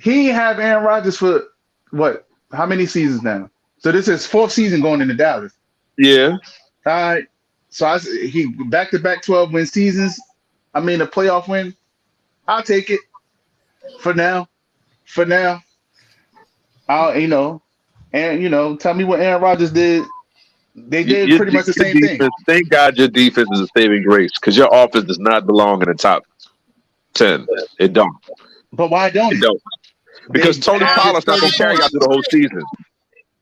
he have Aaron Rodgers for what? How many seasons now? So this is 4th season going into Dallas. Yeah. All right. So he back-to-back 12-win seasons. I mean, a playoff win. I'll take it for now. Tell me what Aaron Rodgers did. They did pretty much the same thing. Thank God your defense is a saving grace because your offense does not belong in the top 10. It don't. But why don't it? Don't. Because Tony Pollard's not going to carry out through the whole season.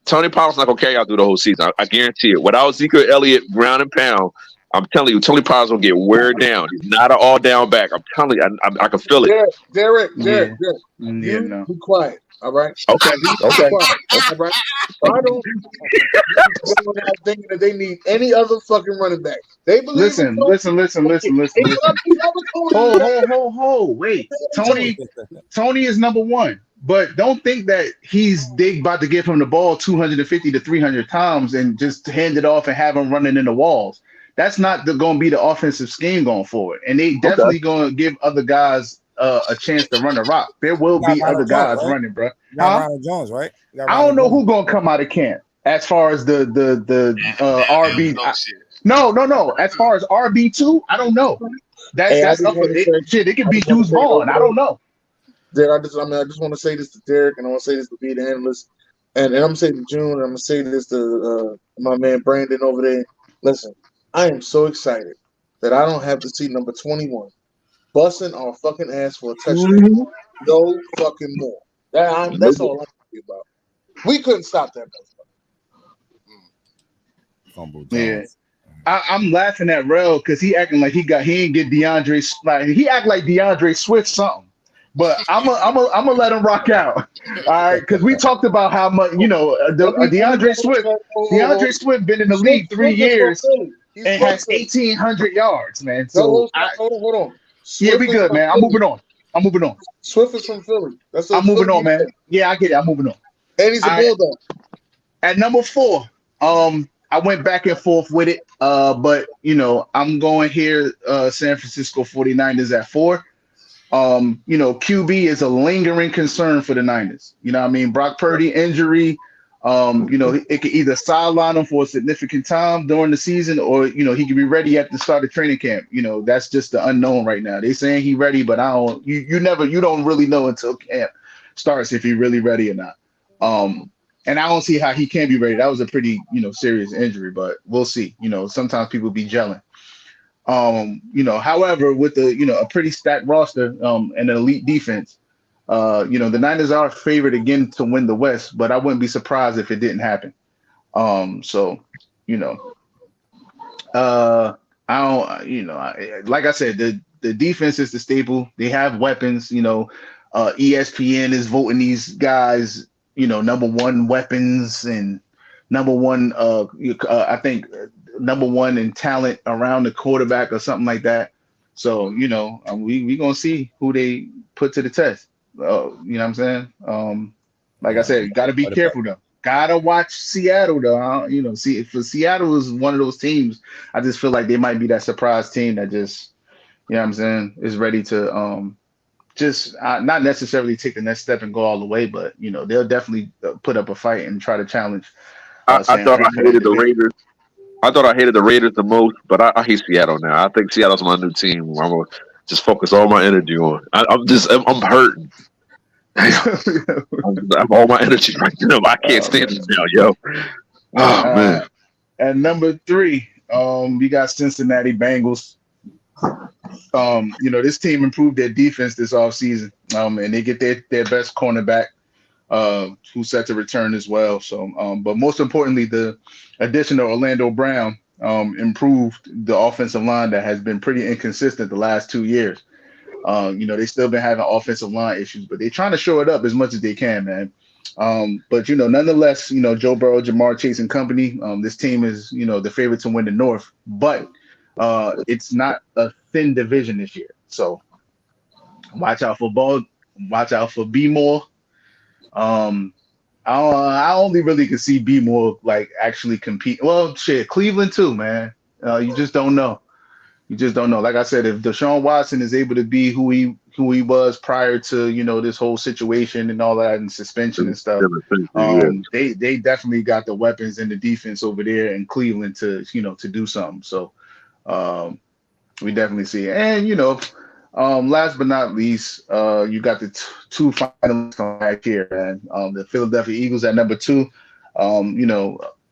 Tony Pollard's not going to carry out through the whole season. I guarantee it. Without Ezekiel Elliott, ground and pound, I'm telling you, Tony Pollard's going to get wear down. He's not an all-down back. I'm telling you, I can feel it. Derek, be quiet. All right. Okay. All right. I don't thinking that they need any other fucking running back. They believe. Listen. Ho. Wait. Tony is number one, but don't think that they about to give him the ball 250 to 300 times and just hand it off and have him running in the walls. That's not going to be the offensive scheme going forward, and they definitely going to give other guys a chance to run the rock. There will be other guys running, bro. Ronald Jones, right? I don't know who's gonna come out of camp as far as the RB. No. As far as RB2, I don't know. That's up for shit. It could be Deuce Vaughn. I don't know. I just want to say this to Derek, and I want to say this to be the analyst, and I'm gonna say to June, and I'm gonna say this to my man Brandon over there. Listen, I am so excited that I don't have to see number 21 busting our fucking ass for a touchdown. No fucking more. That's all I'm talking about. We couldn't stop that. Yeah. I'm laughing at Rel because he acting like he ain't get DeAndre. He act like DeAndre Swift something. But I'm gonna let him rock out. All right, because we talked about how much DeAndre Swift been in the league 3 years and has 1,800 yards, man. So hold on. Yeah, we good, man. I'm moving on. Swift is from Philly. I'm moving on, man. Yeah, I get it. I'm moving on. And he's a Bulldog. At number 4, I went back and forth with it, but I'm going here. San Francisco 49ers at 4. QB is a lingering concern for the Niners. You know what I mean? Brock Purdy injury. It could either sideline him for a significant time during the season, or he could be ready at the start of training camp. That's just the unknown right now. They saying he ready, but I don't. You don't really know until camp starts if he really ready or not. And I don't see how he can be ready. That was a pretty serious injury, but we'll see. Sometimes people be gelling. However, with a pretty stacked roster and an elite defense. The Niners are favored again to win the West, but I wouldn't be surprised if it didn't happen. I don't, like I said, the defense is the staple. They have weapons. ESPN is voting these guys, number one weapons and number one. I think number one in talent around the quarterback or something like that. So we gonna see who they put to the test. You know what I'm saying? Like I said, got to be careful though. gotta watch Seattle though. See if Seattle is one of those teams, I just feel like they might be that surprise team that just, you know what I'm saying, is ready to just not necessarily take the next step and go all the way, but they'll definitely put up a fight and try to challenge I San thought I Fran for that hated the division. Raiders. I thought I hated the Raiders the most, but I hate Seattle now. I think Seattle's my new team. I'm gonna just focus all my energy on. I'm hurting. I'm all my energy right now. I can't stand it now, yo. Oh man. At number 3, we got Cincinnati Bengals. This team improved their defense this offseason, and they get their best cornerback, who's set to return as well. So, but most importantly, the addition of Orlando Brown improved the offensive line that has been pretty inconsistent the last 2 years. They still been having offensive line issues, but they're trying to show it up as much as they can, man. But nonetheless, Joe Burrow, Jamar Chase and company, this team is, the favorite to win the North, but it's not a thin division this year. So watch out for B More. I only really can see B More like actually compete. Well, shit, Cleveland too, man. You just don't know. Like I said, if Deshaun Watson is able to be who he was prior to this whole situation and all that and suspension and stuff, they definitely got the weapons and the defense over there in Cleveland to to do something. So we definitely see it. And last but not least, you got the two finalists come back here, man. The Philadelphia Eagles at number 2.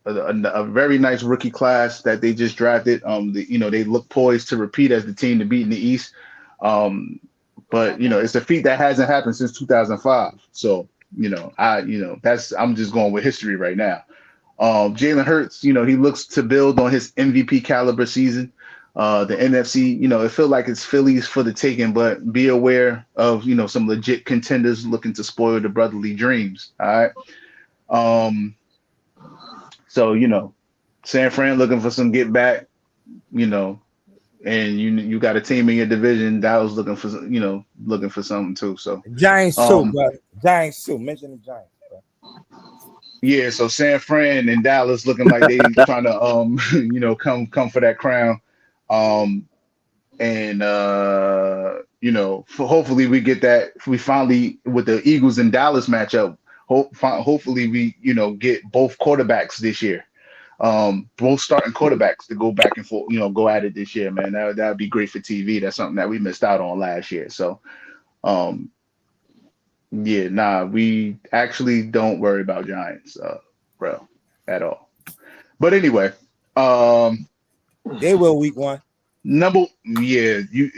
A very nice rookie class that they just drafted. They look poised to repeat as the team to beat in the East. But it's a feat that hasn't happened since 2005. So I'm just going with history right now. Jalen Hurts, he looks to build on his MVP caliber season. The NFC, it feels like it's Phillies for the taking, but be aware of some legit contenders looking to spoil the brotherly dreams. All right. So, San Fran looking for some get back, and you got a team in your division that was looking for something too. So Giants too, brother. Giants too. Mention the Giants, bro. Yeah, so San Fran and Dallas looking like they trying to come for that crown. Hopefully we get that. We finally, with the Eagles and Dallas matchup, hopefully we get both quarterbacks this year, both starting quarterbacks to go back and forth, go at it this year, man. That would be great for TV. That's something that we missed out on last year. So we actually don't worry about Giants, bro, at all. But anyway, they will week 1. You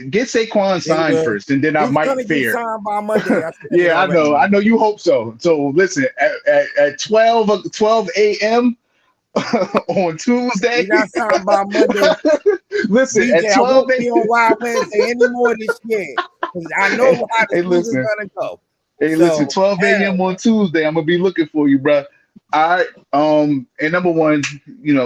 get Saquon signed first, and then I might fear. Signed by Monday. Yeah, I know you hope so. So listen, at 12 a.m. on Tuesday. He got signed by Monday. Listen, DJ, at 12 a.m. on Wild Wednesday anymore this year. I know how the season's gonna go. Hey, listen, 12 a.m. on Tuesday. I'm gonna be looking for you, bro. All right. And number 1,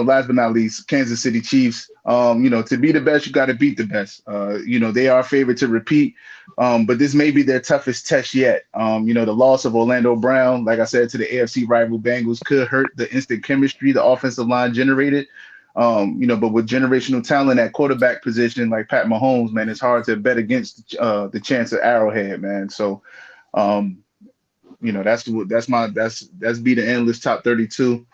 last but not least, Kansas City Chiefs. To be the best, you got to beat the best. They are favored to repeat, but this may be their toughest test yet. The loss of Orlando Brown, like I said, to the AFC rival Bengals could hurt the instant chemistry the offensive line generated. But with generational talent at quarterback position like Pat Mahomes, man, it's hard to bet against the chance of Arrowhead, man. So, that's be the Analyst top 32.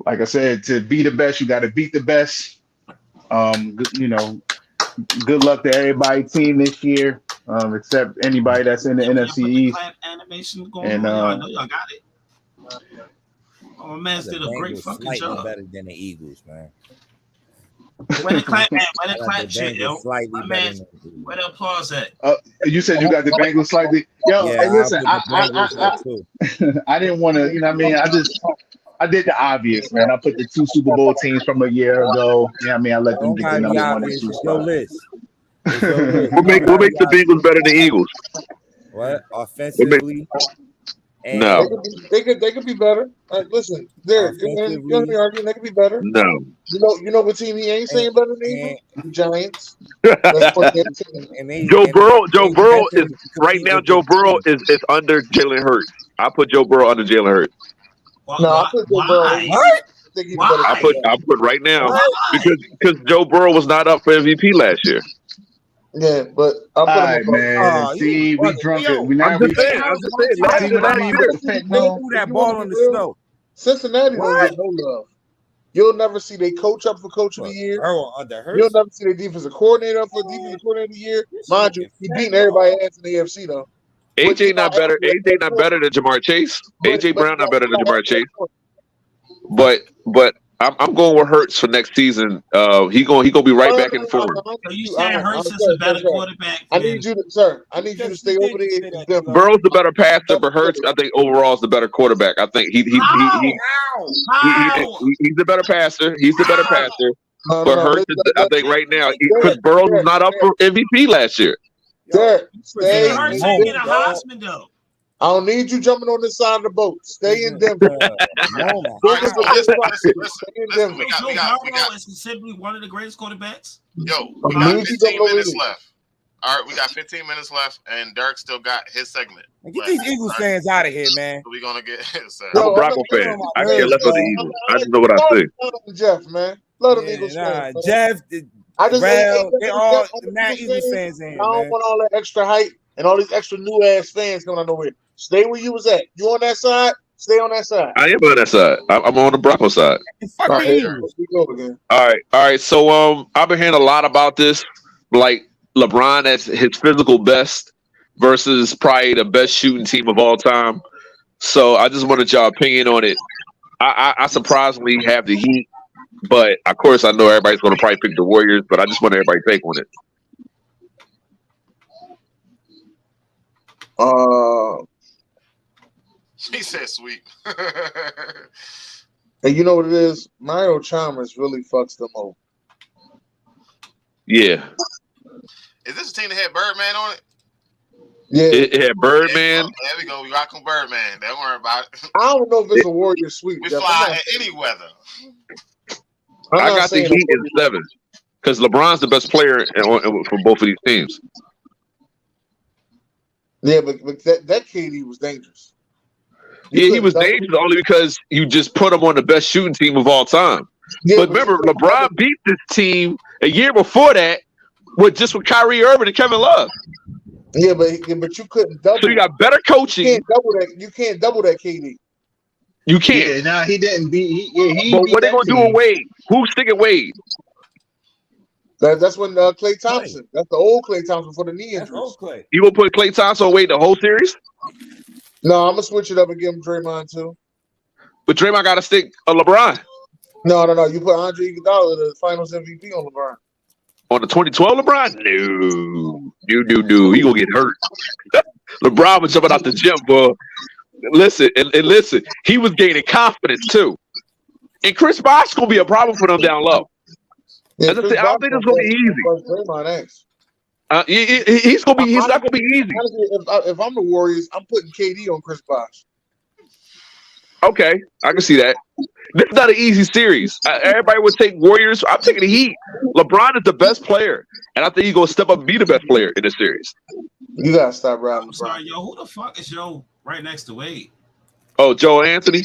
Like I said, to be the best, you got to beat the best. Good luck to everybody team this year, except anybody that's in the NFC East. Animation going on. I know y'all got it. Oh, man, did a great fucking job. Better than the Eagles, man. Where the clap shit, yo? Man, where the applause at? You said you got the Bengals slightly. Yo, Yeah, hey, listen, I didn't want to, I did the obvious, man. I put the 2 Super Bowl teams from a year ago. I let them get the number 1 and 2 spot. What makes the Bengals better than the Eagles? What? Offensively? No. They could be better. Listen, you're arguing they could be better. No. You know what team he ain't saying better than Eagles? The Giants. Joe Burrow is right now. Joe Burrow is under Jalen Hurts. I put Joe Burrow under Jalen Hurts. No, I put Joe Burrow. Why? I think he's better. I'll put right now Why? because Joe Burrow was not up for MVP last year. Yeah, but I put All him right, above. man. See, we drunk it. We I'm now just we saying. Last see, year, now last we year. with the fentanyl. They threw that ball on the snow. Cincinnati don't get no love. You'll never see they coach up for coach of the year. You'll never see their defensive coordinator up for defensive coordinator of the year. Mind you, he beating everybody ass in the AFC though. AJ not better. AJ not better than Jamar Chase. AJ Brown not better than Jamar Chase. But I'm going with Hurts for next season. He gonna be right back in form. So you saying Hurts is a better quarterback? I need you to stay over there. Burrow's the better passer, but Hurts, I think overall is the better quarterback. I think he's the better passer. He's the better passer. But Hurts, I think right now, because Burrow was not up for MVP last year. Derek, stay. Hurts ain't get a Heisman though. I don't need you jumping on this side of the boat. Stay in Denver. Joe Burrow is simply one of the greatest quarterbacks. Yo, we got 15 minutes left. All right, we got 15 minutes left, and Dirk still got his segment. Get these Eagles fans out of here, man. So we're gonna get. I'm a Bronco fan. I care less about the Eagles. I just know what I think. Jeff, man, love the Eagles fans. Jeff, I just they all mad Eagles fans in here. I don't want all that extra hype and all these extra new ass fans coming out nowhere. Stay where you was at. You on that side? Stay on that side. I am on that side. I'm on the Bronco side. Fuck all the Eagles. All right. So I've been hearing a lot about this, like LeBron at his physical best versus probably the best shooting team of all time. So I just wanted y'all opinion on it. I surprisingly have the Heat, but of course I know everybody's going to probably pick the Warriors. But I just want everybody to take on it. He said sweep. And you know what it is? Mario Chalmers really fucks them over. Yeah. Is this a team that had Birdman on it? Yeah. It had Birdman. There we go. We rock on Birdman. Don't worry about it. I don't know if it's a Warrior sweep. We fly in any weather. I got the Heat in 7 because LeBron's the best player for both of these teams. Yeah, but that KD was dangerous. He was dangerous only because you just put him on the best shooting team of all time. Yeah, but remember, LeBron beat this team a year before that with Kyrie Irving and Kevin Love. Yeah, but you couldn't double. So you got better coaching. You can't double that KD. You can't. Yeah, no, he didn't beat. But what they gonna do with Wade? Who's sticking Wade? That's when Klay Thompson. That's the old Klay Thompson for the knee injuries. You gonna put Klay Thompson on Wade the whole series? No, I'm gonna switch it up and give him Draymond too. But Draymond got to stick a LeBron. No. You put Andre Iguodala, the Finals MVP, on LeBron. On the 2012 LeBron? No. He gonna get hurt. LeBron was jumping out the gym, boy. Listen, he was gaining confidence too. And Chris Bosh gonna be a problem for them down low. Yeah, As I said, I don't think it's gonna be easy. He's not gonna be easy. If I'm the Warriors, I'm putting KD on Chris Bosh. Okay, I can see that. This is not an easy series. Everybody would take Warriors. I'm taking the Heat. LeBron is the best player, and I think he's gonna step up and be the best player in this series. You gotta stop riding. I'm sorry, yo. Who the fuck is yo right next to Wade? Oh, Joe Anthony.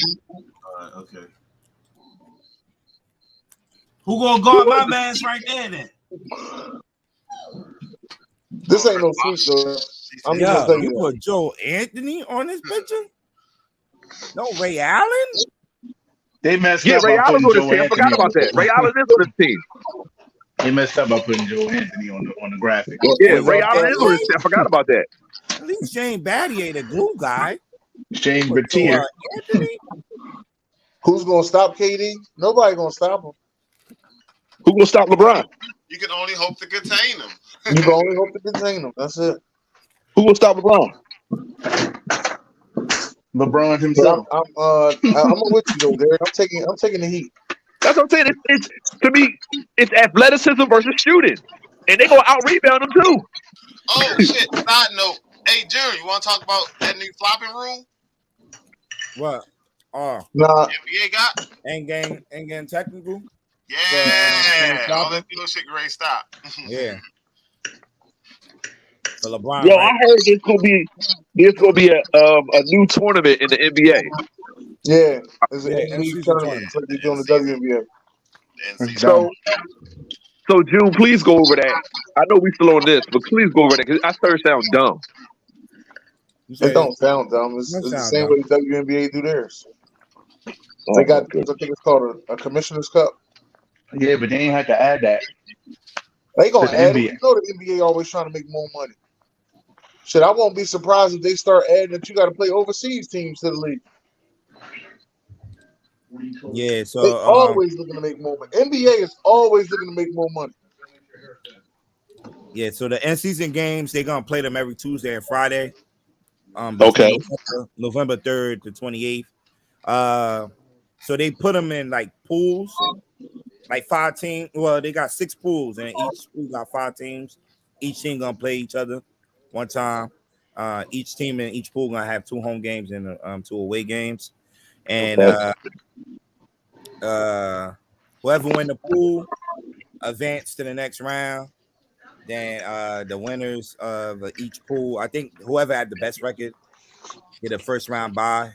Okay. Who gonna guard my man's right there then? This ain't no sweep, though. I'm just telling you put Joe Anthony on this picture? No, Ray Allen? They messed up. Ray Allen on this team. I forgot about that. Ray Allen is on this team. They messed up by putting Joe Anthony on the graphic. Yeah, Ray Allen is on this team. I forgot about that. At least Shane Battier ain't a glue guy. Shane Battier. Who's gonna stop KD? Nobody gonna stop him. Who gonna stop LeBron? You can only hope to contain him. You can only hope to contain him. That's it. Who gonna stop LeBron? LeBron himself. I'm with you though, Derek. I'm taking the Heat. That's what I'm saying. It's to me, it's athleticism versus shooting, and they gonna out rebound them too. Oh shit! Side note. Hey, Jerry, you want to talk about that new flopping rule? What? Nah. NBA got? Ain't getting technical. Yeah. All that bullshit great stop. Yeah. For LeBron. Yo, I heard there's gonna be a new tournament in the NBA. Yeah, it's an Yeah, in-league in-season tournament. tournament. It's like they The do in the in-season. WNBA. The in-season. So, so June, please go over that. I know we still on this, but please go over that because I started to sound dumb. You It said don't sound dumb. It's don't the sound same dumb. way the WNBA do theirs. Oh, They got, good. I think it's called a Commissioner's Cup. Yeah, but they ain't had to add that They to gonna the add it. NBA. You know the NBA always trying to make more money. Shit, I won't be surprised if they start adding that you got to play overseas teams to the league. Yeah, They so always looking to make more money. NBA is always looking to make more money. yeah, so the in-season games they're gonna play them every Tuesday and Friday. Okay. Between November 3rd to 28th. So they put them in like pools, like 5 teams. Well, they got 6 pools, and each pool got 5 teams. Each team gonna play each other one time. Each team in each pool gonna have 2 home games and 2 away games. And Okay. whoever win the pool advance to the next round. Then the winners of each pool, I think whoever had the best record get a first round bye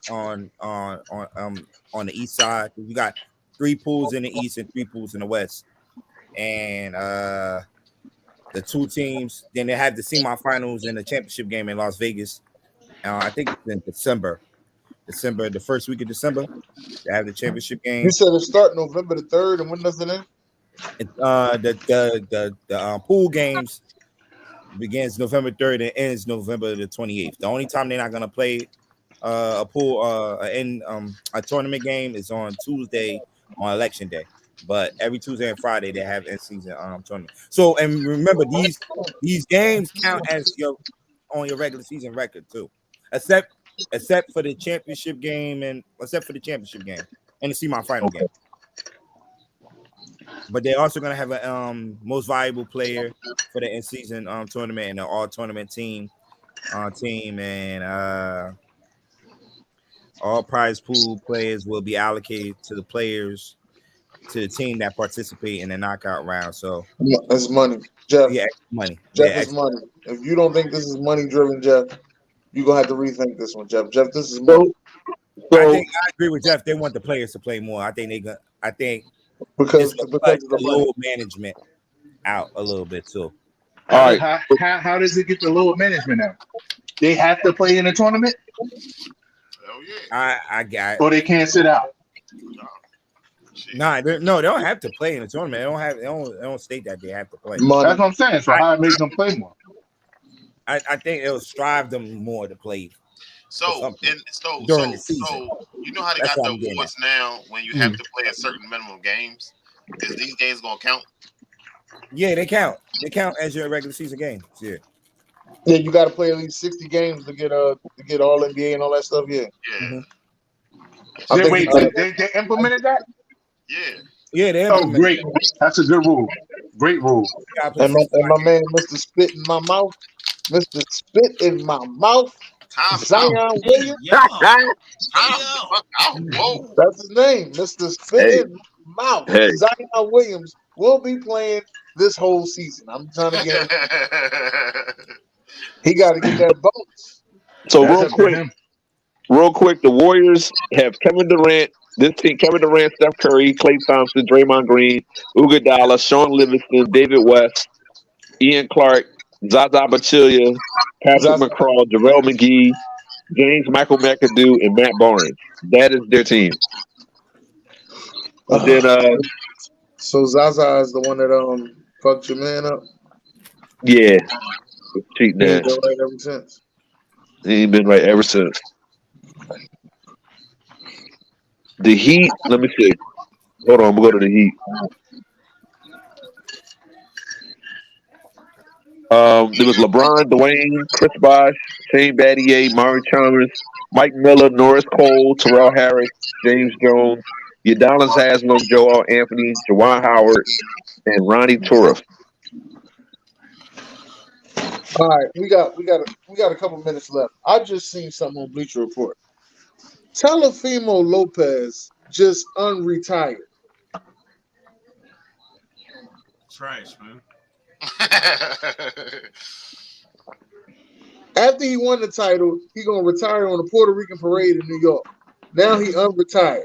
on the east side. You got 3 pools in the east and 3 pools in the west. And the 2 teams, then they have the semifinals and the championship game in Las Vegas. I think it's in December, the first week of December. They have the championship game. You said it start November the 3rd, and when does it end? The pool games begins November 3rd and ends November the 28th. The only time they're not gonna play a tournament game is on Tuesday on election day. But every Tuesday and Friday they have in-season tournament. So and remember these games count as your regular season record too, except for the championship game and the semifinal game. But they're also gonna have a most valuable player for the in-season tournament and an all-tournament team and all prize pool players will be allocated to the team that participate in the knockout round. So it's money, Jeff. Yeah, money. Jeff, Yeah, is money. If you don't think this is money driven, Jeff, you're gonna have to rethink this one, Jeff. Jeff, this is money. I agree with Jeff. They want the players to play more. I think because it's of the the lower management out a little bit too. All right. How does it get the lower management out? They have to play in a tournament? Oh yeah. I got it. Or they can't sit out. No, they don't have to play in the tournament. They don't state that they have to play. Money. That's what I'm saying. So how it makes them play more? I think it'll strive them more to play. So during the season. So you know how they That's got what the I'm awards now when you have to play a certain minimum games? Is these games gonna count? Yeah, they count. They count as your regular season games. Yeah. Yeah, you got to play at least 60 games to get all NBA and all that stuff. Yeah. Yeah. Mm-hmm. They implemented that? Yeah. Yeah, they Oh, implemented great. That's a good rule. Great rule. And my man, Mr. Spit in my mouth. Mr. Spit in my mouth. Zion Williams. Whoa. That's his name. Mr. Spit in my mouth. Hey. Zion Williams will be playing this whole season. I'm trying to get him. He got to get that bonus. So real quick, the Warriors have Kevin Durant. This team: Kevin Durant, Steph Curry, Klay Thompson, Draymond Green, Iguodala, Sean Livingston, David West, Ian Clark, Zaza Pachulia, Patrick McCraw, JaVale McGee, James Michael McAdoo, and Matt Barnes. That is their team. And then, so Zaza is the one that fucked your man up. Yeah, cheating He ass. ain't been right ever since. He ain't been right ever since. The Heat. Let me see. Hold on, we'll go to the Heat. There was LeBron, Dwayne, Chris Bosh, Shane Battier, Murray Chalmers, Mike Miller, Norris Cole, Terrell Harris, James Jones, Udonis Haslam, Joel Anthony, Juwan Howard, and Ronnie Turif. All right, we got a couple minutes left. I just seen something on Bleacher Report. Telefimo Lopez just unretired. Trash, man. After he won the title, he gonna retire on the Puerto Rican parade in New York. Now he unretired.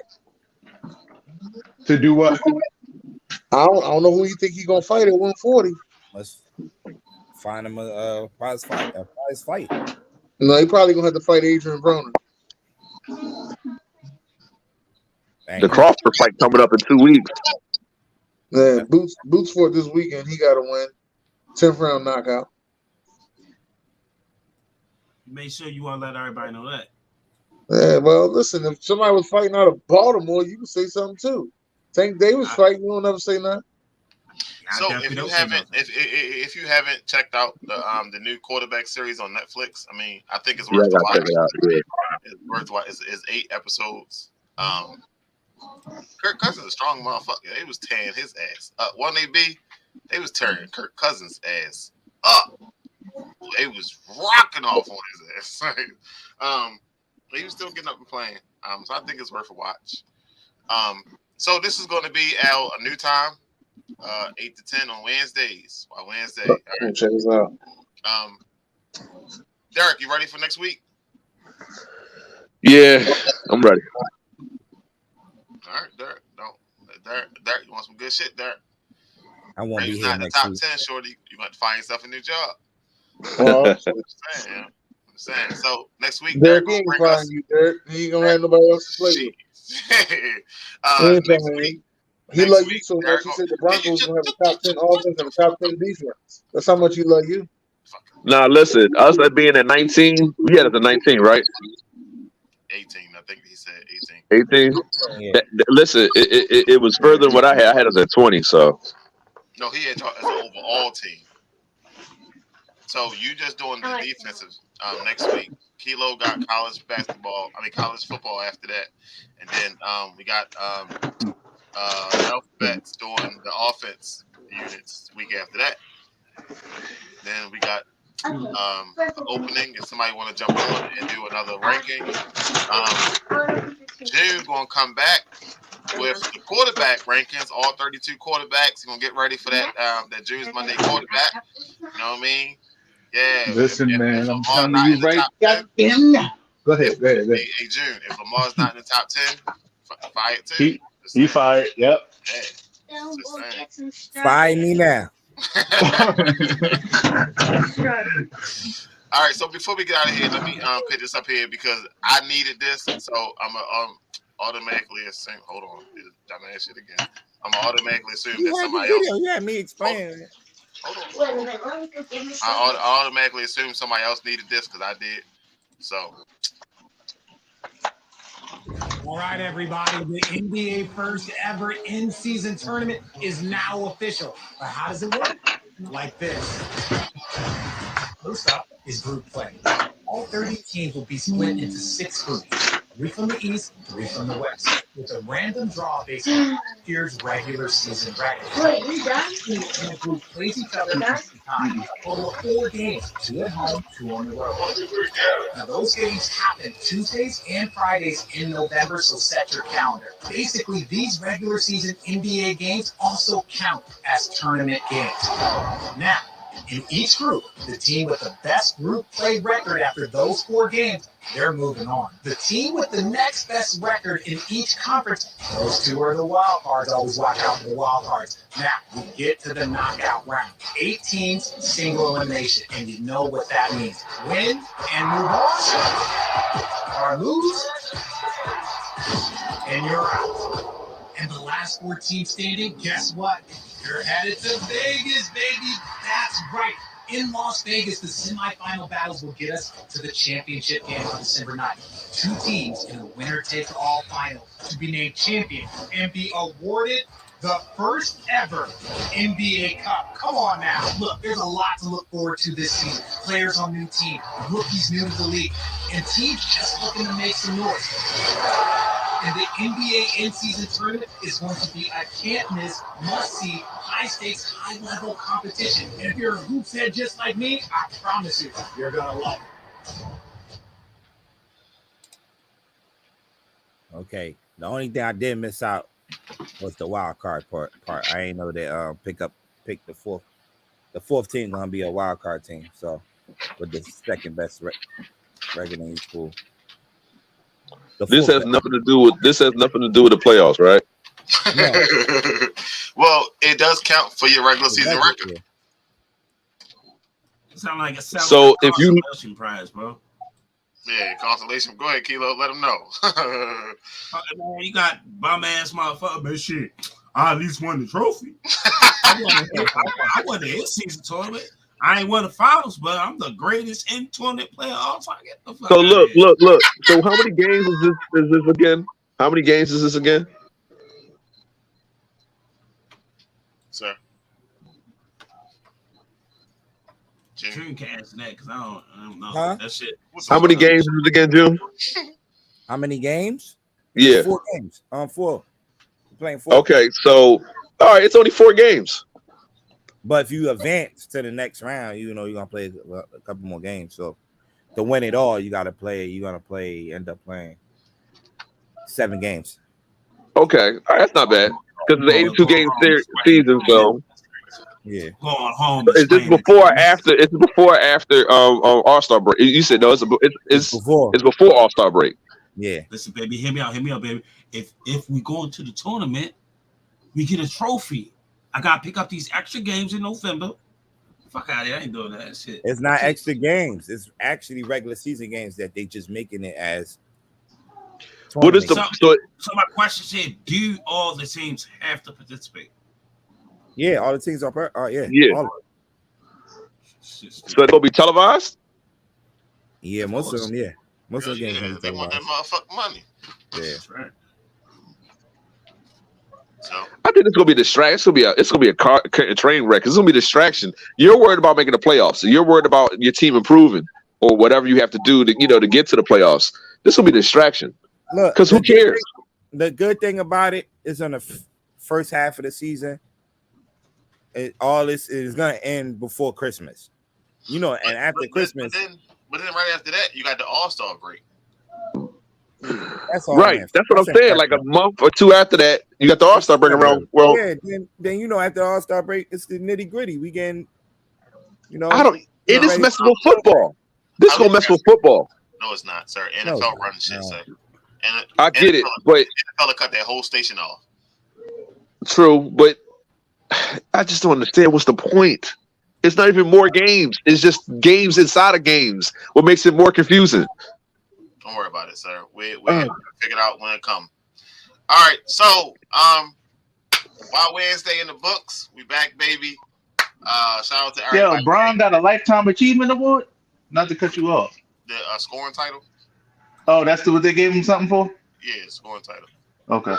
To do what? I don't know who you think he's gonna fight at 140. Let's find him a prize fight. No, he probably gonna have to fight Adrian Broner. The Crawford fight coming up in 2 weeks. Yeah, Boots for it this weekend. He got to win. 10th round knockout. Make sure you want to let everybody know that. Yeah, well, listen, if somebody was fighting out of Baltimore, you could say something too. Tank Davis fighting, you don't ever say nothing. So if you haven't checked out the new quarterback series on Netflix, I mean, I think it's worth watching. It's worth watching. It's 8 episodes. Kirk Cousins is a strong motherfucker. They was tearing his ass up. They was tearing Kirk Cousins' ass up. They was rocking off on his ass. He was still getting up and playing. So I think it's worth a watch. So this is going to be a new time, 8 to 10 on Wednesdays. Wednesday. All right. Check this out. Derek, you ready for next week? Yeah, I'm ready. All right, Derek. Derek, you want some good shit, Derek? I won't be here not in the next top week. 10, shorty. You got to find yourself a new job. Well, I'm saying. So next week, Derek Derek ain't will bring find us. you, Derek. He ain't gonna have nobody else to play with. Next week, he love you so much. He said the Broncos gonna have a top 10 offense and a top 10 defense. That's how much he love you. Now listen, us at being at 19, we had it at 19, right? 18, I think he said 18. 18. Yeah. Listen, it was further than what I had. I had us at 20. So No, he had as an overall team. So you just doing the defensive next week. Kilo got college football after that, and then we got Alphabet's doing the offense units week after that. Then we got opening if somebody want to jump on and do another ranking. June gonna come back with the quarterback rankings, all 32 quarterbacks. You're gonna get ready for that that June's Monday quarterback. You know what I mean? Yeah. Listen, man, if I'm Lamar telling not you in the right. top 10, Go ahead. Hey, June, if Lamar's not in the top 10, fire it too. He fired. Yep. Yeah. Fire me now. All right, so before we get out of here, let me pick this up here because I needed this, so I'm gonna automatically assume. Hold on, dumbass shit again. I'm gonna automatically assume that somebody else. Yeah, me explaining it. Hold on. Wait a minute, let me go give me some. I automatically assumed somebody else needed this because I did. So. All right, everybody. The NBA first ever in-season tournament is now official. But how does it work? Like this. First up is group play. All 30 teams will be split into 6 groups. 3 from the East, 3 from the West, with a random draw based on last year's regular season record. Each in a group plays each other each time. Total of 4 games, 2 at home, 2 on the road. Now, those games happen Tuesdays and Fridays in November, so set your calendar. Basically, these regular season NBA games also count as tournament games. Now, in each group, the team with the best group play record after those 4 games, they're moving on. The team with the next best record in each conference, those 2 are the wild cards. Always watch out for the wild cards. Now, we get to the knockout round. 8 teams, single elimination. And you know what that means. Win and move on. Or lose, and you're out. And the last 4 teams standing, guess what? You're headed to Vegas, baby. That's right. In Las Vegas, the semifinal battles will get us to the championship game on December 9th. 2 teams in a winner-take-all final to be named champion and be awarded the first ever NBA Cup. Come on now. Look, there's a lot to look forward to this season. Players on new teams, rookies new to the league, and teams just looking to make some noise. And the NBA in-season tournament is going to be a can't-miss, must-see, high-stakes, high-level competition. And if you're a hoops head just like me, I promise you, you're going to love it. Okay. The only thing I did miss out was the wild card part. I ain't know that pick the fourth team gonna be a wild card team. So with the second best record in each pool. This has nothing to do with the playoffs, right? No. Well, it does count for your regular season record. It sounds like a consolation prize, bro. Yeah, consolation. Go ahead, Kilo. Let them know. Man, you got bum ass motherfucker, but shit. I at least won the trophy. I won the in-season tournament. I ain't won the finals, but I'm the greatest in-tournament player all time. Get the fuck So out look. So how many games is this again? How many games is this again? Sir. June can answer that because I don't know. Huh? That shit. How many games is it again, June? How many games? Yeah. 4 games. 4. We're playing 4. Okay, so all right, it's only 4 games. But if you advance to the next round, you know you're gonna play a couple more games. So to win it all, you gotta play. End up playing 7 games. Okay, all right, that's not bad because the 82 game season. So yeah, going home. Is this before or after? It's before or after All-Star break. You said no. It's before. It's before All-Star break. Yeah. Listen, baby, hear me out, baby. If we go into the tournament, we get a trophy. I gotta pick up these extra games in November. Fuck out of here, I ain't doing that shit. It's not extra games. It's actually regular season games that they just making it as. What is the so my question is, do all the teams have to participate? Yeah, all the teams are yeah. All of so it'll be televised? Yeah, most of them, yeah. Most of the games they want that motherfucking money. Yeah. That's right. So I think it's gonna be a distraction. It's gonna be a train wreck. It's gonna be a distraction. You're worried about making the playoffs. So you're worried about your team improving or whatever you have to do to get to the playoffs. This will be a distraction. Look, because who cares? The good thing about it is on the first half of the season, all this is gonna end before Christmas. And after Christmas. But then right after that, you got the All-Star break. That's all right. That's what I'm saying. Like a month or 2 after that, you got the All-Star break around. Well, yeah. Then after the All-Star break, it's the nitty gritty. We getting, I don't. It is messing with football. This is gonna mess with football. No, it's not, sir. NFL running shit, sir. And I get it, but NFL cut that whole station off. True, but I just don't understand what's the point. It's not even more games. It's just games inside of games. What makes it more confusing? Don't worry about it, sir. We'll figure it out when it comes. All right, so Wild Wednesday in the books. We back, baby. Shout out to everybody. Yo, Bron got a Lifetime Achievement Award? Not to cut you off. The scoring title? Oh, that's what they gave him something for? Yeah, scoring title. Okay.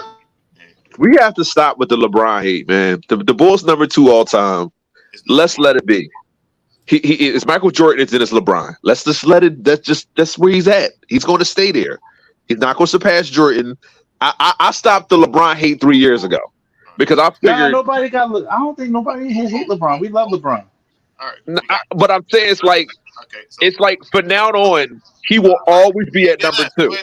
Yeah. We have to stop with the LeBron hate, man. The Bulls #2 all time. Let's let it be. He is Michael Jordan, and it's LeBron. Let's just let it. That's where he's at. He's going to stay there. He's not going to surpass Jordan. I stopped the LeBron hate 3 years ago because I figured nobody got. I don't think nobody hate LeBron. We love LeBron. All right, but I'm saying it's like it's like from now on he will always be at #2.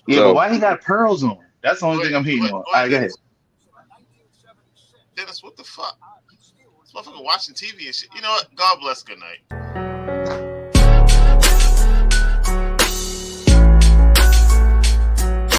Yeah, but why he got pearls on? That's the only thing I'm hating on. All right, go ahead. Dennis, what the fuck? This motherfucker watching TV and shit. You know what? God bless. Good night.